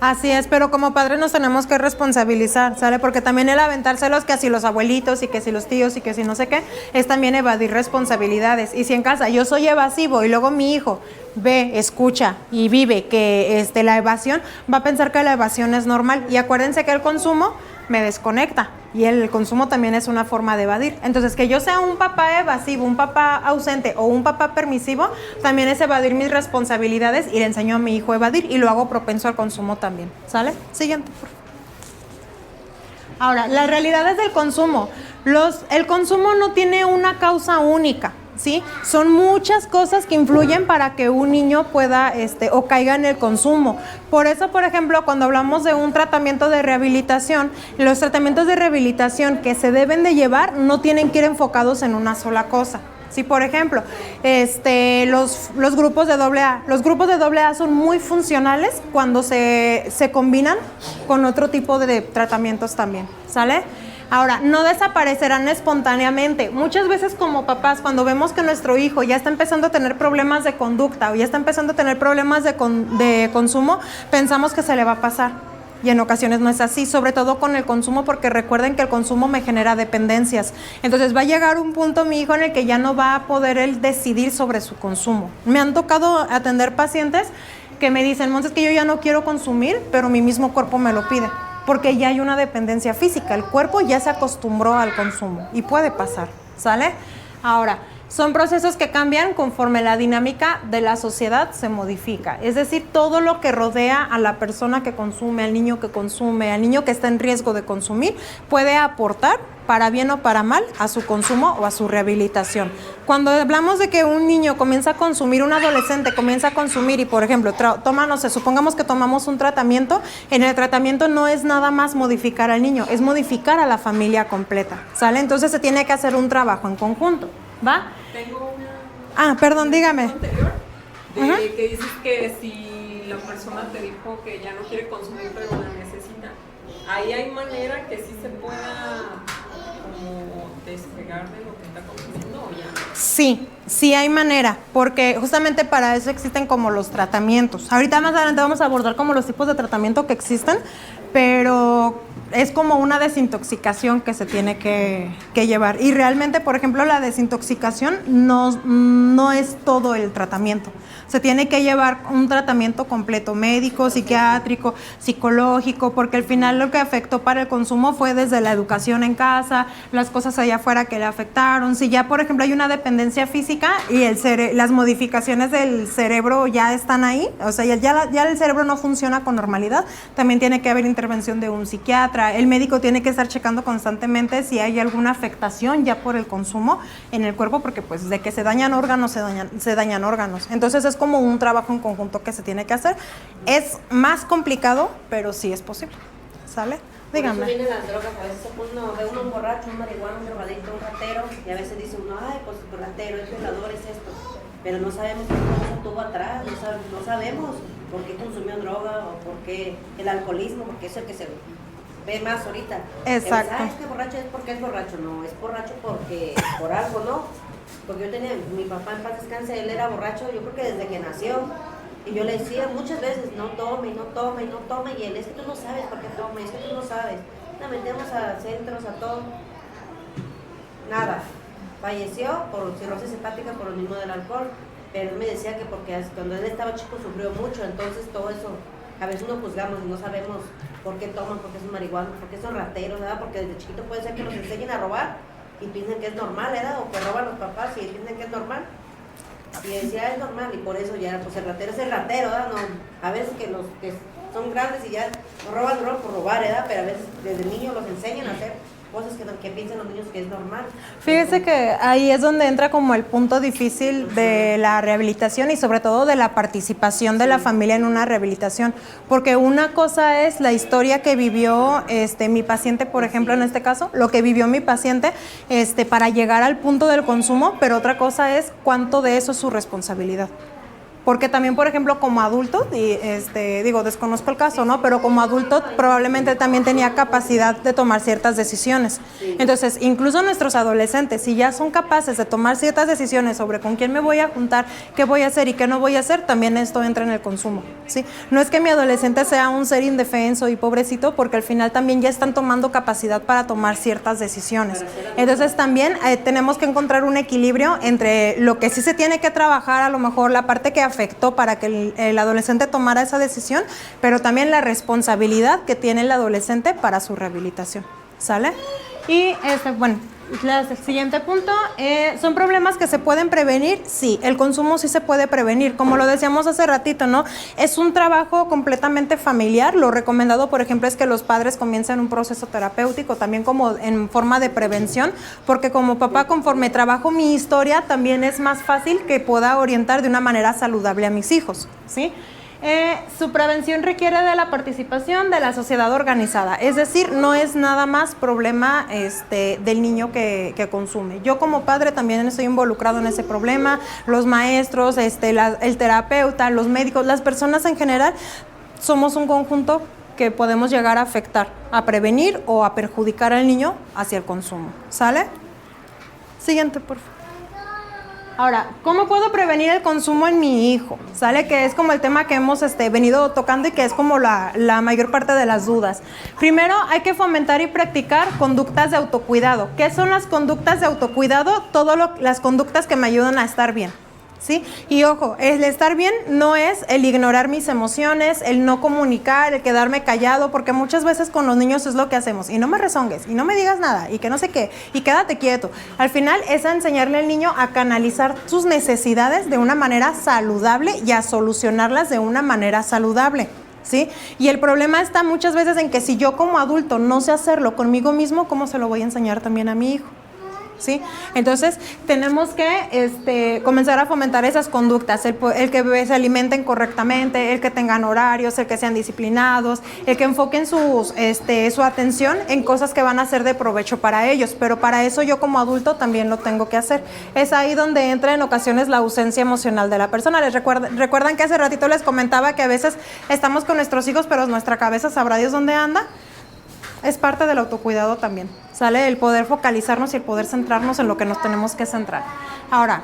Así es, pero como padres nos tenemos que responsabilizar, ¿sale? Porque también el aventárselos que si los abuelitos y que si los tíos y que si no sé qué, es también evadir responsabilidades. Y si en casa yo soy evasivo y luego mi hijo ve, escucha y vive que la evasión, va a pensar que la evasión es normal. Y acuérdense que el consumo me desconecta y el consumo también es una forma de evadir. Entonces, que yo sea un papá evasivo, un papá ausente o un papá permisivo, también es evadir mis responsabilidades y le enseño a mi hijo a evadir y lo hago propenso al consumo también. ¿Sale? Siguiente, por favor. Ahora, las realidades del consumo. El consumo no tiene una causa única. ¿sí? Son muchas cosas que influyen para que un niño pueda o caiga en el consumo. Por eso, por ejemplo, cuando hablamos de un tratamiento de rehabilitación, los tratamientos de rehabilitación que se deben de llevar no tienen que ir enfocados en una sola cosa. Sí, por ejemplo, los grupos de AA. Los grupos de AA son muy funcionales cuando se combinan con otro tipo de tratamientos también, ¿sale? Ahora, no desaparecerán espontáneamente. Muchas veces como papás, cuando vemos que nuestro hijo ya está empezando a tener problemas de conducta o ya está empezando a tener problemas de consumo, pensamos que se le va a pasar. Y en ocasiones no es así, sobre todo con el consumo, porque recuerden que el consumo me genera dependencias. Entonces va a llegar un punto mi hijo en el que ya no va a poder él decidir sobre su consumo. Me han tocado atender pacientes que me dicen, Monse, es que yo ya no quiero consumir, pero mi mismo cuerpo me lo pide. Porque ya hay una dependencia física, el cuerpo ya se acostumbró al consumo y puede pasar, ¿sale? Ahora, son procesos que cambian conforme la dinámica de la sociedad se modifica, es decir, todo lo que rodea a la persona que consume, al niño que consume, al niño que está en riesgo de consumir, puede aportar para bien o para mal a su consumo o a su rehabilitación. Cuando hablamos de que un niño comienza a consumir, un adolescente comienza a consumir y, por ejemplo, supongamos que tomamos un tratamiento, en el tratamiento no es nada más modificar al niño, es modificar a la familia completa, ¿sale? Entonces se tiene que hacer un trabajo en conjunto, ¿va? Tengo una... Perdón, dígame. Anterior, Ajá. que dices que si la persona te dijo que ya no quiere consumir pero la necesita, ahí hay manera que sí se pueda como despegar de lo que está consumiendo o ya no. Sí hay manera, porque justamente para eso existen como los tratamientos. Ahorita más adelante vamos a abordar como los tipos de tratamiento que existen, pero es como una desintoxicación que se tiene que llevar. Y realmente, por ejemplo, la desintoxicación no es todo el tratamiento. Se tiene que llevar un tratamiento completo, médico, psiquiátrico, psicológico, porque al final lo que afectó para el consumo fue desde la educación en casa, las cosas allá afuera que le afectaron. Si ya, por ejemplo, hay una dependencia física y las modificaciones del cerebro ya están ahí, o sea, ya el cerebro no funciona con normalidad, también tiene que haber intervención de un psiquiatra. El médico tiene que estar checando constantemente si hay alguna afectación ya por el consumo en el cuerpo, porque pues de que se dañan órganos, se dañan órganos. Entonces es como un trabajo en conjunto que se tiene que hacer. Es más complicado, pero sí es posible. ¿Sale? Dígame. Por eso vienen las drogas, a veces uno ve un borracho, un marihuano, un drogadicto, un ratero, y a veces dice uno, ay, pues ratero, es violador, es esto. Pero no sabemos qué cosa tuvo atrás, no sabemos por qué consumió droga o por qué el alcoholismo, porque es el que se ve más ahorita. Exacto. Es que borracho es porque es borracho, no, es borracho porque por algo, ¿no? Porque yo tenía, mi papá en paz descanse, él era borracho, yo creo que desde que nació. Y yo le decía muchas veces, no tome, no tome, no tome. Y él, es que tú no sabes por qué tome, es que tú no sabes. La metemos a centros, a todo. Nada. Falleció por cirrosis hepática por lo mismo del alcohol. Pero él me decía que porque cuando él estaba chico sufrió mucho. Entonces todo eso, a veces no juzgamos y no sabemos por qué toman, por qué son marihuanos, por qué son rateros, ¿verdad? Porque desde chiquito puede ser que nos enseñen a robar y piensen que es normal, ¿verdad? O que roban los papás y piensan que es normal. Y decía, es normal, y por eso ya, pues el ratero es el ratero, ¿verdad? No, a veces que los que son grandes y ya no roban por robar, ¿verdad? Pero a veces desde niños los enseñan a hacer cosas que piensan los niños que es normal. Fíjese que ahí es donde entra como el punto difícil de la rehabilitación y sobre todo de la participación de la familia en una rehabilitación, porque una cosa es la historia que vivió mi paciente, por ejemplo, en este caso, lo que vivió mi paciente para llegar al punto del consumo, pero otra cosa es cuánto de eso es su responsabilidad. Porque también, por ejemplo, como adulto, y desconozco el caso, ¿no? Pero como adulto probablemente también tenía capacidad de tomar ciertas decisiones. Entonces, incluso nuestros adolescentes, si ya son capaces de tomar ciertas decisiones sobre con quién me voy a juntar, qué voy a hacer y qué no voy a hacer, también esto entra en el consumo, ¿sí? No es que mi adolescente sea un ser indefenso y pobrecito, porque al final también ya están tomando capacidad para tomar ciertas decisiones. Entonces, también tenemos que encontrar un equilibrio entre lo que sí se tiene que trabajar, a lo mejor la parte que afectó para que el adolescente tomara esa decisión, pero también la responsabilidad que tiene el adolescente para su rehabilitación, ¿sale? Y El siguiente punto, ¿son problemas que se pueden prevenir? Sí, el consumo sí se puede prevenir, como lo decíamos hace ratito, ¿no? Es un trabajo completamente familiar. Lo recomendado, por ejemplo, es que los padres comiencen un proceso terapéutico, también como en forma de prevención, porque como papá, conforme trabajo mi historia, también es más fácil que pueda orientar de una manera saludable a mis hijos, ¿sí? Su prevención requiere de la participación de la sociedad organizada, es decir, no es nada más problema del niño que consume. Yo como padre también estoy involucrado en ese problema, los maestros, el terapeuta, los médicos, las personas en general, somos un conjunto que podemos llegar a afectar, a prevenir o a perjudicar al niño hacia el consumo. ¿Sale? Siguiente, por favor. Ahora, ¿cómo puedo prevenir el consumo en mi hijo? ¿Sale? Que es como el tema que hemos venido tocando y que es como la mayor parte de las dudas. Primero, hay que fomentar y practicar conductas de autocuidado. ¿Qué son las conductas de autocuidado? Las conductas que me ayudan a estar bien, ¿sí? Y ojo, el estar bien no es el ignorar mis emociones, el no comunicar, el quedarme callado, porque muchas veces con los niños es lo que hacemos, y no me rezongues, y no me digas nada, y que no sé qué, y quédate quieto. Al final es a enseñarle al niño a canalizar sus necesidades de una manera saludable y a solucionarlas de una manera saludable, ¿sí? Y el problema está muchas veces en que si yo como adulto no sé hacerlo conmigo mismo, ¿cómo se lo voy a enseñar también a mi hijo? ¿Sí? Entonces tenemos que comenzar a fomentar esas conductas, el que se alimenten correctamente, el que tengan horarios, el que sean disciplinados, el que enfoquen su atención en cosas que van a ser de provecho para ellos, pero para eso yo como adulto también lo tengo que hacer. Es ahí donde entra en ocasiones la ausencia emocional de la persona. Recuerdan que hace ratito les comentaba que a veces estamos con nuestros hijos, pero nuestra cabeza sabrá Dios dónde anda. Es parte del autocuidado también, ¿sale? El poder focalizarnos y el poder centrarnos en lo que nos tenemos que centrar. Ahora,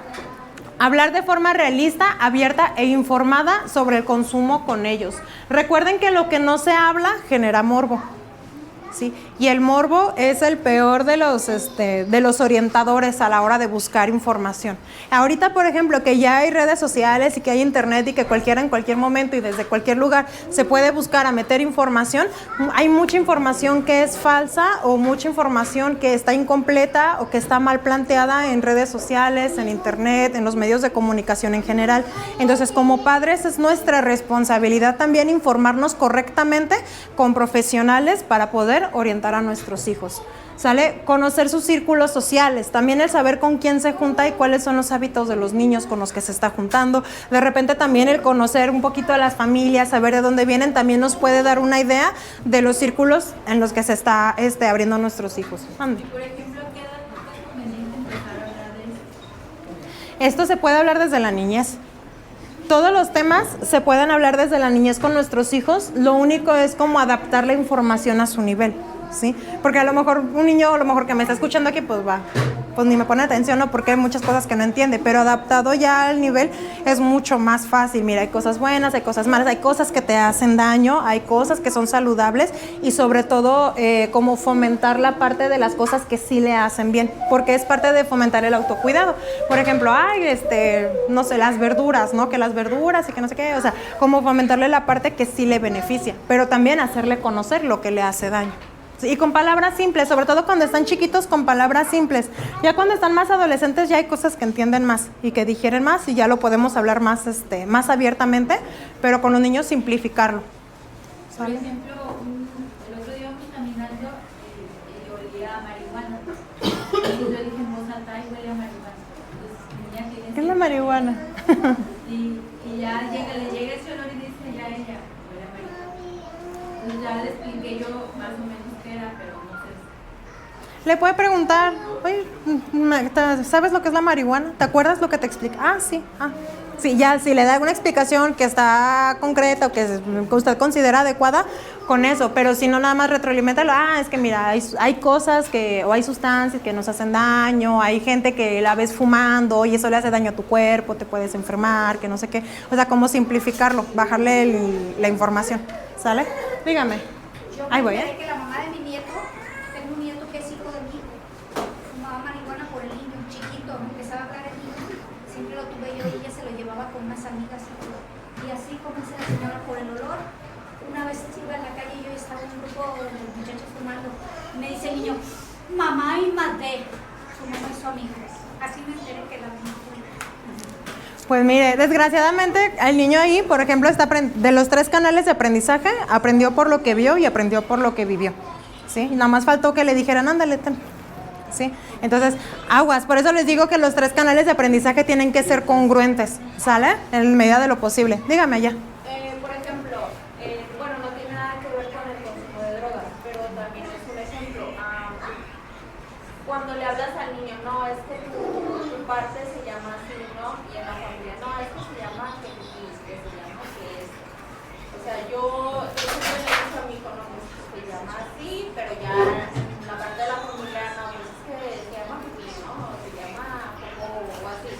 hablar de forma realista, abierta e informada sobre el consumo con ellos. Recuerden que lo que no se habla genera morbo, ¿sí? Y el morbo es el peor de los orientadores a la hora de buscar información. Ahorita, por ejemplo, que ya hay redes sociales y que hay internet y que cualquiera en cualquier momento y desde cualquier lugar se puede buscar a meter información, hay mucha información que es falsa o mucha información que está incompleta o que está mal planteada en redes sociales, en internet, en los medios de comunicación en general. Entonces, como padres es nuestra responsabilidad también informarnos correctamente con profesionales para poder orientar a nuestros hijos, ¿sale? Conocer sus círculos sociales, también el saber con quién se junta y cuáles son los hábitos de los niños con los que se está juntando. De repente también el conocer un poquito a las familias, saber de dónde vienen, también nos puede dar una idea de los círculos en los que se está abriendo nuestros hijos. Ande. Por ejemplo, ¿qué edad es conveniente empezar a hablar de esto? Esto se puede hablar desde la niñez. Todos los temas se pueden hablar desde la niñez con nuestros hijos, lo único es como adaptar la información a su nivel, ¿sí? Porque a lo mejor un niño, a lo mejor que me está escuchando aquí, pues ni me pone atención, ¿no? Porque hay muchas cosas que no entiende, pero adaptado ya al nivel es mucho más fácil. Mira, hay cosas buenas, hay cosas malas, hay cosas que te hacen daño, hay cosas que son saludables y sobre todo como fomentar la parte de las cosas que sí le hacen bien, porque es parte de fomentar el autocuidado. Por ejemplo, no sé, las verduras, ¿no? Que las verduras y que no sé qué, o sea, como fomentarle la parte que sí le beneficia, pero también hacerle conocer lo que le hace daño. Y con palabras simples, sobre todo cuando están chiquitos, con palabras simples. Ya cuando están más adolescentes ya hay cosas que entienden más y que digieren más y ya lo podemos hablar más, más abiertamente, pero con los niños simplificarlo. Por ejemplo, el otro día íbamos caminando y olía a marihuana. Y yo dije en voz alta, ay, huele a marihuana. Entonces, niña, ¿qué es la marihuana? y ya le llega ese olor y dice, ya ella huele a marihuana. Entonces ya le expliqué yo más o menos qué era, pero no sé. Le puede preguntar, oye, ¿sabes lo que es la marihuana? ¿Te acuerdas lo que te explica? Ah, sí, Sí, ya si le da alguna explicación que está concreta o que usted considera adecuada, con eso, pero si no nada más retroalimentarlo, es que mira, hay cosas o hay sustancias que nos hacen daño, hay gente que la ves fumando y eso le hace daño a tu cuerpo, te puedes enfermar, que no sé qué, o sea, cómo simplificarlo, bajarle la información, ¿sale? Dígame. Ahí voy, que la mamá de mi nieto, tengo un nieto que es hijo de mí, fumaba marihuana por el niño, un chiquito, empezaba a hablar el niño, siempre lo tuve yo y ella se lo llevaba con unas amigas y así comencé a la señora por el olor. Una vez iba en la calle y yo estaba en un grupo de muchachos fumando, me dice el niño, mamá y maté, su mamá y su amiga. Así me enteré que la mamá fue. Pues mire, desgraciadamente el niño ahí, por ejemplo, de los 3 canales de aprendizaje, aprendió por lo que vio y aprendió por lo que vivió, ¿sí? Y nada más faltó que le dijeran, ándale, ten, ¿sí? Entonces, aguas, por eso les digo que los 3 canales de aprendizaje tienen que ser congruentes, ¿sale? En medida de lo posible. Dígame allá. Por ejemplo, bueno, no tiene nada que ver con el consumo de drogas, pero también es un ejemplo. Cuando le hablas al niño, no, es que tu parte se llama así, ¿no? Y en la familia, no, es que se llama que se llama que es. O sea, yo siempre le digo a mi hijo, no, pues se llama así, pero ya en la parte de la familia, no, pues es que se llama Pipi, ¿no? O se llama como o así.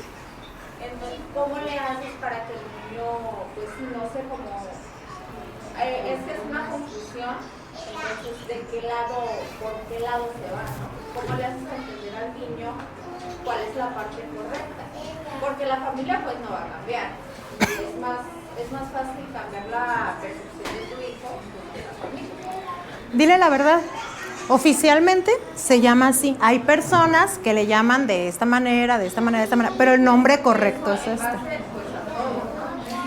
Entonces, ¿cómo le haces para que el niño, pues, no sé cómo... es que es una confusión, entonces, ¿de qué lado, por qué lado se va, no? ¿Cómo le haces a entender al niño cuál es la parte correcta? Porque la familia, pues, no va a cambiar. Y es más fácil cambiar la percepción de tu hijo que la familia. Dile la verdad. Oficialmente se llama así. Hay personas que le llaman de esta manera, de esta manera, de esta manera, pero el nombre correcto es este.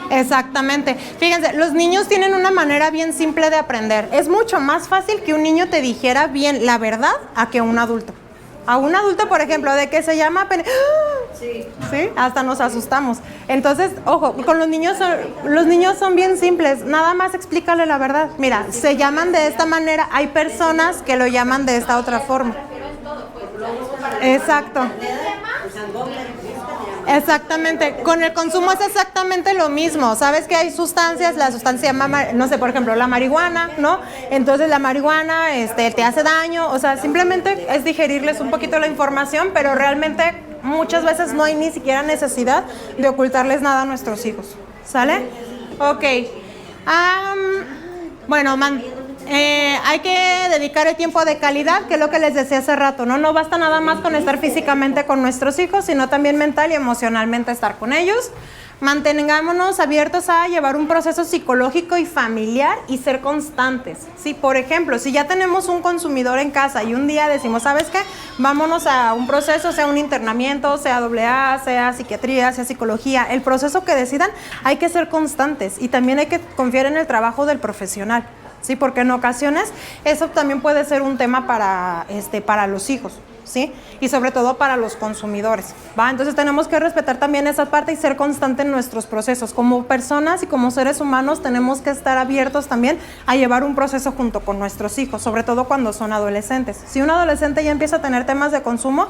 Exactamente. Fíjense, los niños tienen una manera bien simple de aprender. Es mucho más fácil que un niño te dijera bien la verdad a que un adulto. A un adulto, por ejemplo, de que se llama sí, hasta nos asustamos. Entonces, ojo, con los niños son bien simples. Nada más explícale la verdad. Mira, se llaman de esta manera. Hay personas que lo llaman de esta otra forma. Exacto. Exactamente, con el consumo es exactamente lo mismo. Sabes que hay sustancias, la sustancia se llama, no sé, por ejemplo, la marihuana, ¿no? Entonces la marihuana te hace daño, o sea, simplemente es digerirles un poquito la información, pero realmente muchas veces no hay ni siquiera necesidad de ocultarles nada a nuestros hijos, ¿sale? Ok. Bueno, hay que dedicar el tiempo de calidad, que es lo que les decía hace rato, ¿no? No basta nada más con estar físicamente con nuestros hijos, sino también mental y emocionalmente estar con ellos. Mantengámonos abiertos a llevar un proceso psicológico y familiar y ser constantes. Sí, por ejemplo, si ya tenemos un consumidor en casa y un día decimos, ¿sabes qué? Vámonos a un proceso, sea un internamiento, sea AA, sea psiquiatría, sea psicología, el proceso que decidan, hay que ser constantes y también hay que confiar en el trabajo del profesional. Sí, porque en ocasiones eso también puede ser un tema para los hijos, ¿sí? Y sobre todo para los consumidores, ¿va? Entonces tenemos que respetar también esa parte y ser constante en nuestros procesos. Como personas y como seres humanos tenemos que estar abiertos también a llevar un proceso junto con nuestros hijos, sobre todo cuando son adolescentes. Si un adolescente ya empieza a tener temas de consumo,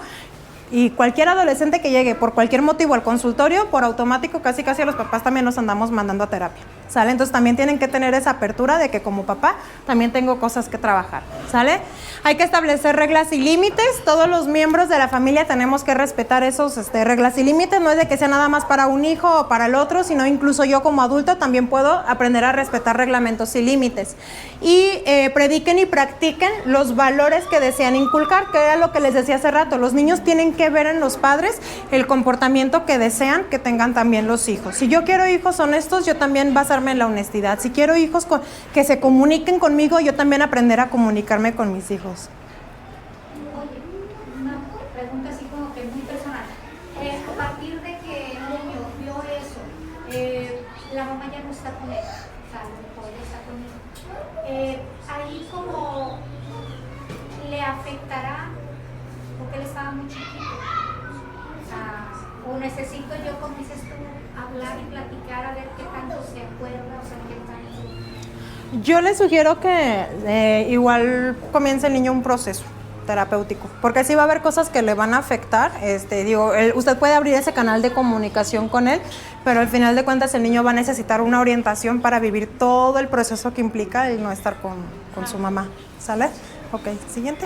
y cualquier adolescente que llegue por cualquier motivo al consultorio, por automático casi a los papás también nos andamos mandando a terapia, ¿sale? Entonces también tienen que tener esa apertura de que como papá también tengo cosas que trabajar, ¿sale? Hay que establecer reglas y límites. Todos los miembros de la familia tenemos que respetar esos reglas y límites. No es de que sea nada más para un hijo o para el otro, sino incluso yo como adulto también puedo aprender a respetar reglamentos y límites. Y prediquen y practiquen los valores que desean inculcar, que era lo que les decía hace rato. Los niños tienen que ver en los padres el comportamiento que desean que tengan también los hijos. Si yo quiero hijos honestos, yo también basarme en la honestidad. Si quiero hijos que se comuniquen conmigo, yo también aprender a comunicarme con mis hijos. Oye, una pregunta así como que muy personal. A partir de que el niño vio eso, la mamá ya no está con él, o sea, no está conmigo. Ahí como le afectará, porque él estaba muy chiquito. O necesito yo, como dices tú, hablar y platicar a ver qué tanto se acuerda, o sea, qué tanto. Yo le sugiero que igual comience el niño un proceso terapéutico, porque sí va a haber cosas que le van a afectar. Usted puede abrir ese canal de comunicación con él, pero al final de cuentas el niño va a necesitar una orientación para vivir todo el proceso que implica el no estar con su mamá. ¿Sale? Ok, siguiente.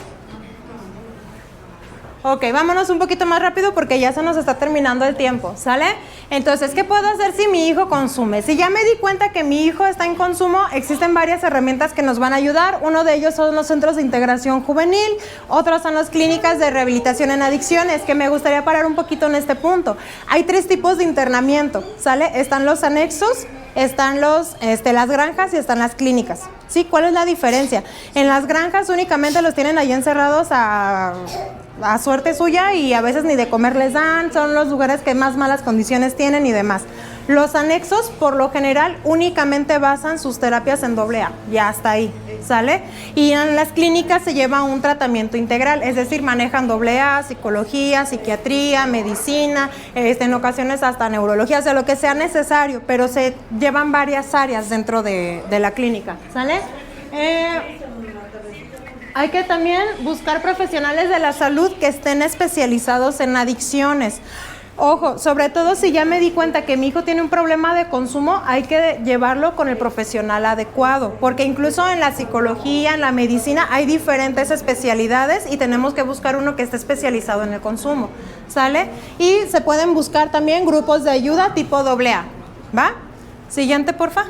Ok, vámonos un poquito más rápido porque ya se nos está terminando el tiempo, ¿sale? Entonces, ¿qué puedo hacer si mi hijo consume? Si ya me di cuenta que mi hijo está en consumo, existen varias herramientas que nos van a ayudar. Uno de ellos son los centros de integración juvenil, otros son las clínicas de rehabilitación en adicciones, que me gustaría parar un poquito en este punto. Hay 3 tipos de internamiento, ¿sale? Están los anexos, están las granjas y están las clínicas. ¿Sí? ¿Cuál es la diferencia? En las granjas únicamente los tienen ahí encerrados a suerte suya y a veces ni de comer les dan, son los lugares que más malas condiciones tienen y demás. Los anexos, por lo general, únicamente basan sus terapias en AA, ya hasta ahí, ¿sale? Y en las clínicas se lleva un tratamiento integral, es decir, manejan AA, psicología, psiquiatría, medicina, en ocasiones hasta neurología, o sea, lo que sea necesario, pero se llevan varias áreas dentro de la clínica, ¿sale? Hay que también buscar profesionales de la salud que estén especializados en adicciones. Ojo, sobre todo si ya me di cuenta que mi hijo tiene un problema de consumo, hay que llevarlo con el profesional adecuado, porque incluso en la psicología, en la medicina, hay diferentes especialidades y tenemos que buscar uno que esté especializado en el consumo, ¿sale? Y se pueden buscar también grupos de ayuda tipo AA, ¿va? Siguiente, porfa.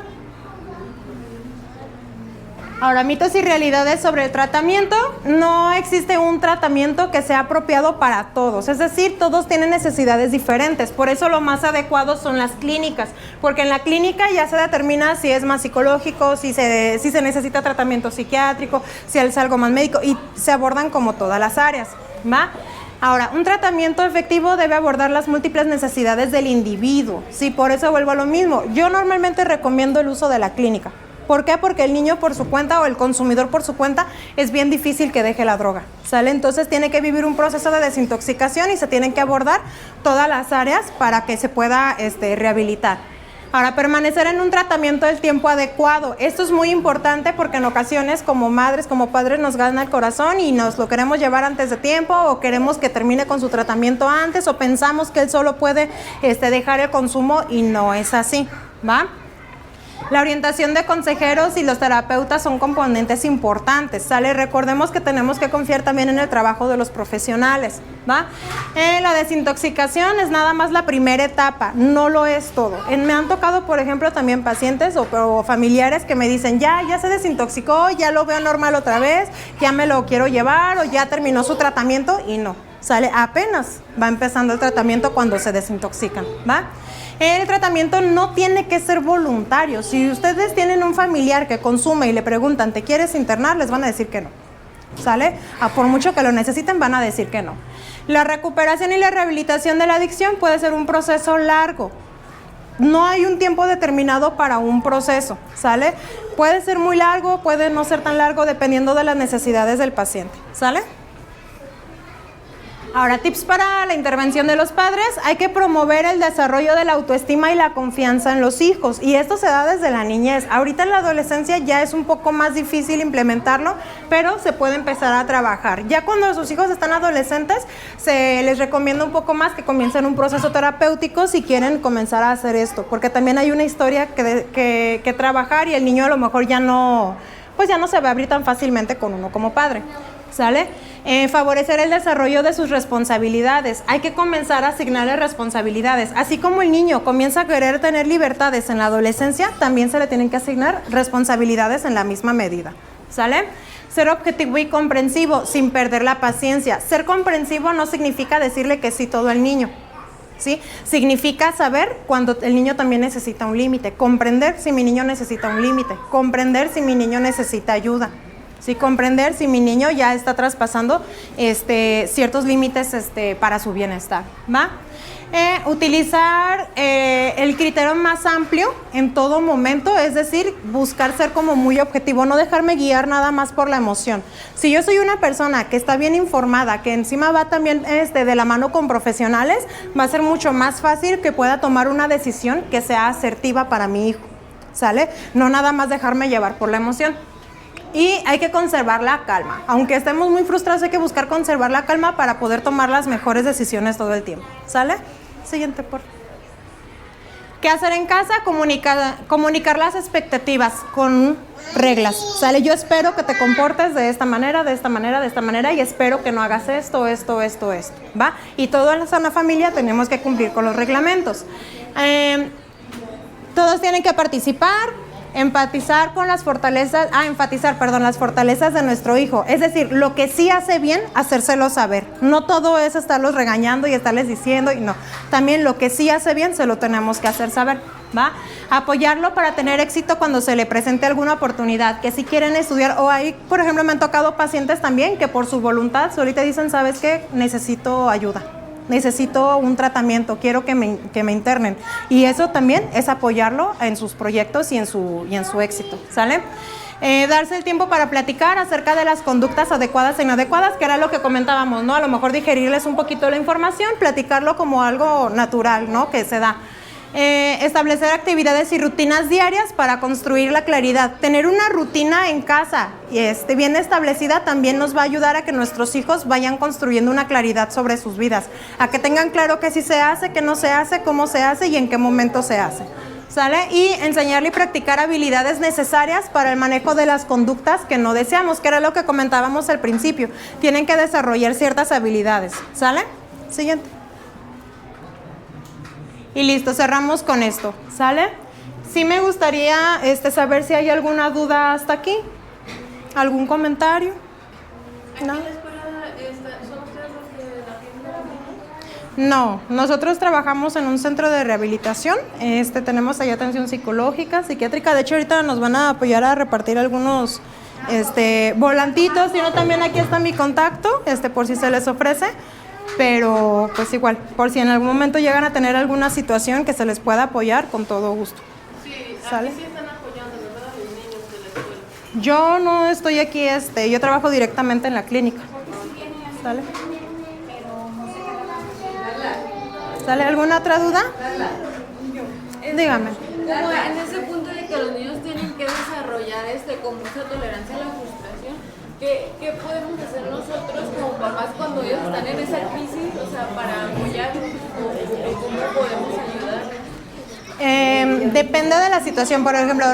Ahora, mitos y realidades sobre el tratamiento. No existe un tratamiento que sea apropiado para todos, es decir, todos tienen necesidades diferentes, por eso lo más adecuado son las clínicas, porque en la clínica ya se determina si es más psicológico, si se necesita tratamiento psiquiátrico, si es algo más médico y se abordan como todas las áreas, ¿va? Ahora, un tratamiento efectivo debe abordar las múltiples necesidades del individuo, sí, por eso vuelvo a lo mismo. Yo normalmente recomiendo el uso de la clínica. ¿Por qué? Porque el niño por su cuenta o el consumidor por su cuenta es bien difícil que deje la droga, ¿sale? Entonces tiene que vivir un proceso de desintoxicación y se tienen que abordar todas las áreas para que se pueda rehabilitar. Ahora, permanecer en un tratamiento el tiempo adecuado. Esto es muy importante porque en ocasiones como madres, como padres nos gana el corazón y nos lo queremos llevar antes de tiempo o queremos que termine con su tratamiento antes o pensamos que él solo puede dejar el consumo y no es así, ¿va? La orientación de consejeros y los terapeutas son componentes importantes, ¿sale? Recordemos que tenemos que confiar también en el trabajo de los profesionales, ¿va? La desintoxicación es nada más la primera etapa, no lo es todo. Me han tocado, por ejemplo, también pacientes o familiares que me dicen, ya se desintoxicó, ya lo veo normal otra vez, ya me lo quiero llevar o ya terminó su tratamiento y no, ¿sale? Apenas va empezando el tratamiento cuando se desintoxican, ¿va? El tratamiento no tiene que ser voluntario. Si ustedes tienen un familiar que consume y le preguntan, ¿te quieres internar? Les van a decir que no, ¿sale? Por mucho que lo necesiten, van a decir que no. La recuperación y la rehabilitación de la adicción puede ser un proceso largo. No hay un tiempo determinado para un proceso, ¿sale? Puede ser muy largo, puede no ser tan largo, dependiendo de las necesidades del paciente, ¿sale? Ahora, tips para la intervención de los padres. Hay que promover el desarrollo de la autoestima y la confianza en los hijos. Y esto se da desde la niñez. Ahorita en la adolescencia ya es un poco más difícil implementarlo, pero se puede empezar a trabajar. Ya cuando sus hijos están adolescentes, se les recomienda un poco más que comiencen un proceso terapéutico si quieren comenzar a hacer esto. Porque también hay una historia que trabajar y el niño a lo mejor ya no se va a abrir tan fácilmente con uno como padre, ¿sale? Favorecer el desarrollo de sus responsabilidades. Hay que comenzar a asignarle responsabilidades. Así como el niño comienza a querer tener libertades en la adolescencia, también se le tienen que asignar responsabilidades en la misma medida, ¿sale? Ser objetivo y comprensivo sin perder la paciencia. Ser comprensivo no significa decirle que sí todo al niño, ¿sí? Significa saber cuando el niño también necesita un límite, comprender si mi niño necesita un límite, comprender si mi niño necesita ayuda. Sí, comprender si mi niño ya está traspasando ciertos límites para su bienestar, ¿va? Utilizar el criterio más amplio en todo momento, es decir, buscar ser como muy objetivo, no dejarme guiar nada más por la emoción. Si yo soy una persona que está bien informada, que encima va también de la mano con profesionales, va a ser mucho más fácil que pueda tomar una decisión que sea asertiva para mi hijo, ¿sale? No nada más dejarme llevar por la emoción. Y hay que conservar la calma. Aunque estemos muy frustrados, hay que buscar conservar la calma para poder tomar las mejores decisiones todo el tiempo, ¿sale? Siguiente, por favor. ¿Qué hacer en casa? Comunicar las expectativas con reglas, ¿sale? Yo espero que te comportes de esta manera, de esta manera, de esta manera y espero que no hagas esto, ¿va? Y toda la sana familia tenemos que cumplir con los reglamentos. Todos tienen que participar. enfatizar las fortalezas de nuestro hijo. Es decir, lo que sí hace bien, hacérselo saber. No todo es estarlos regañando y estarles diciendo, y no. También lo que sí hace bien, se lo tenemos que hacer saber, ¿va? Apoyarlo para tener éxito cuando se le presente alguna oportunidad, que si quieren estudiar, o ahí, por ejemplo, me han tocado pacientes también que por su voluntad solita dicen, ¿sabes qué? Necesito ayuda. Necesito un tratamiento, quiero que me internen. Y eso también es apoyarlo en sus proyectos y en su éxito, ¿sale? Darse el tiempo para platicar acerca de las conductas adecuadas e inadecuadas, que era lo que comentábamos, ¿no? A lo mejor digerirles un poquito la información, platicarlo como algo natural, ¿no? Que se da. Establecer actividades y rutinas diarias para construir la claridad. Tener una rutina en casa y bien establecida también nos va a ayudar a que nuestros hijos vayan construyendo una claridad sobre sus vidas, a que tengan claro qué sí se hace, qué no se hace, cómo se hace y en qué momento se hace, ¿sale? Y enseñarle y practicar habilidades necesarias para el manejo de las conductas que no deseamos, que era lo que comentábamos al principio. Tienen que desarrollar ciertas habilidades, ¿sale? Siguiente. Y listo, cerramos con esto, ¿sale? Sí me gustaría saber si hay alguna duda hasta aquí. ¿Algún comentario? ¿No? ¿Aquí en la escuela son ustedes los que la atienden? No, nosotros trabajamos en un centro de rehabilitación. Tenemos ahí atención psicológica, psiquiátrica. De hecho, ahorita nos van a apoyar a repartir algunos volantitos. Y no, también aquí está mi contacto, por si se les ofrece. Pero pues igual, por si en algún momento llegan a tener alguna situación que se les pueda apoyar, con todo gusto. Sí, ¿sale? aquí sí están apoyando, ¿verdad? Los niños de la escuela. Yo no estoy aquí, yo trabajo directamente en la clínica. ¿Sale? ¿Sale? ¿Alguna otra duda? Dígame. Como en ese punto de que los niños tienen que desarrollar como esa tolerancia a la frustración, ¿qué podemos hacer nosotros como papás cuando ellos están en esa crisis? O sea, para apoyarlos, o cómo podemos ayudar. Depende de la situación. Por ejemplo,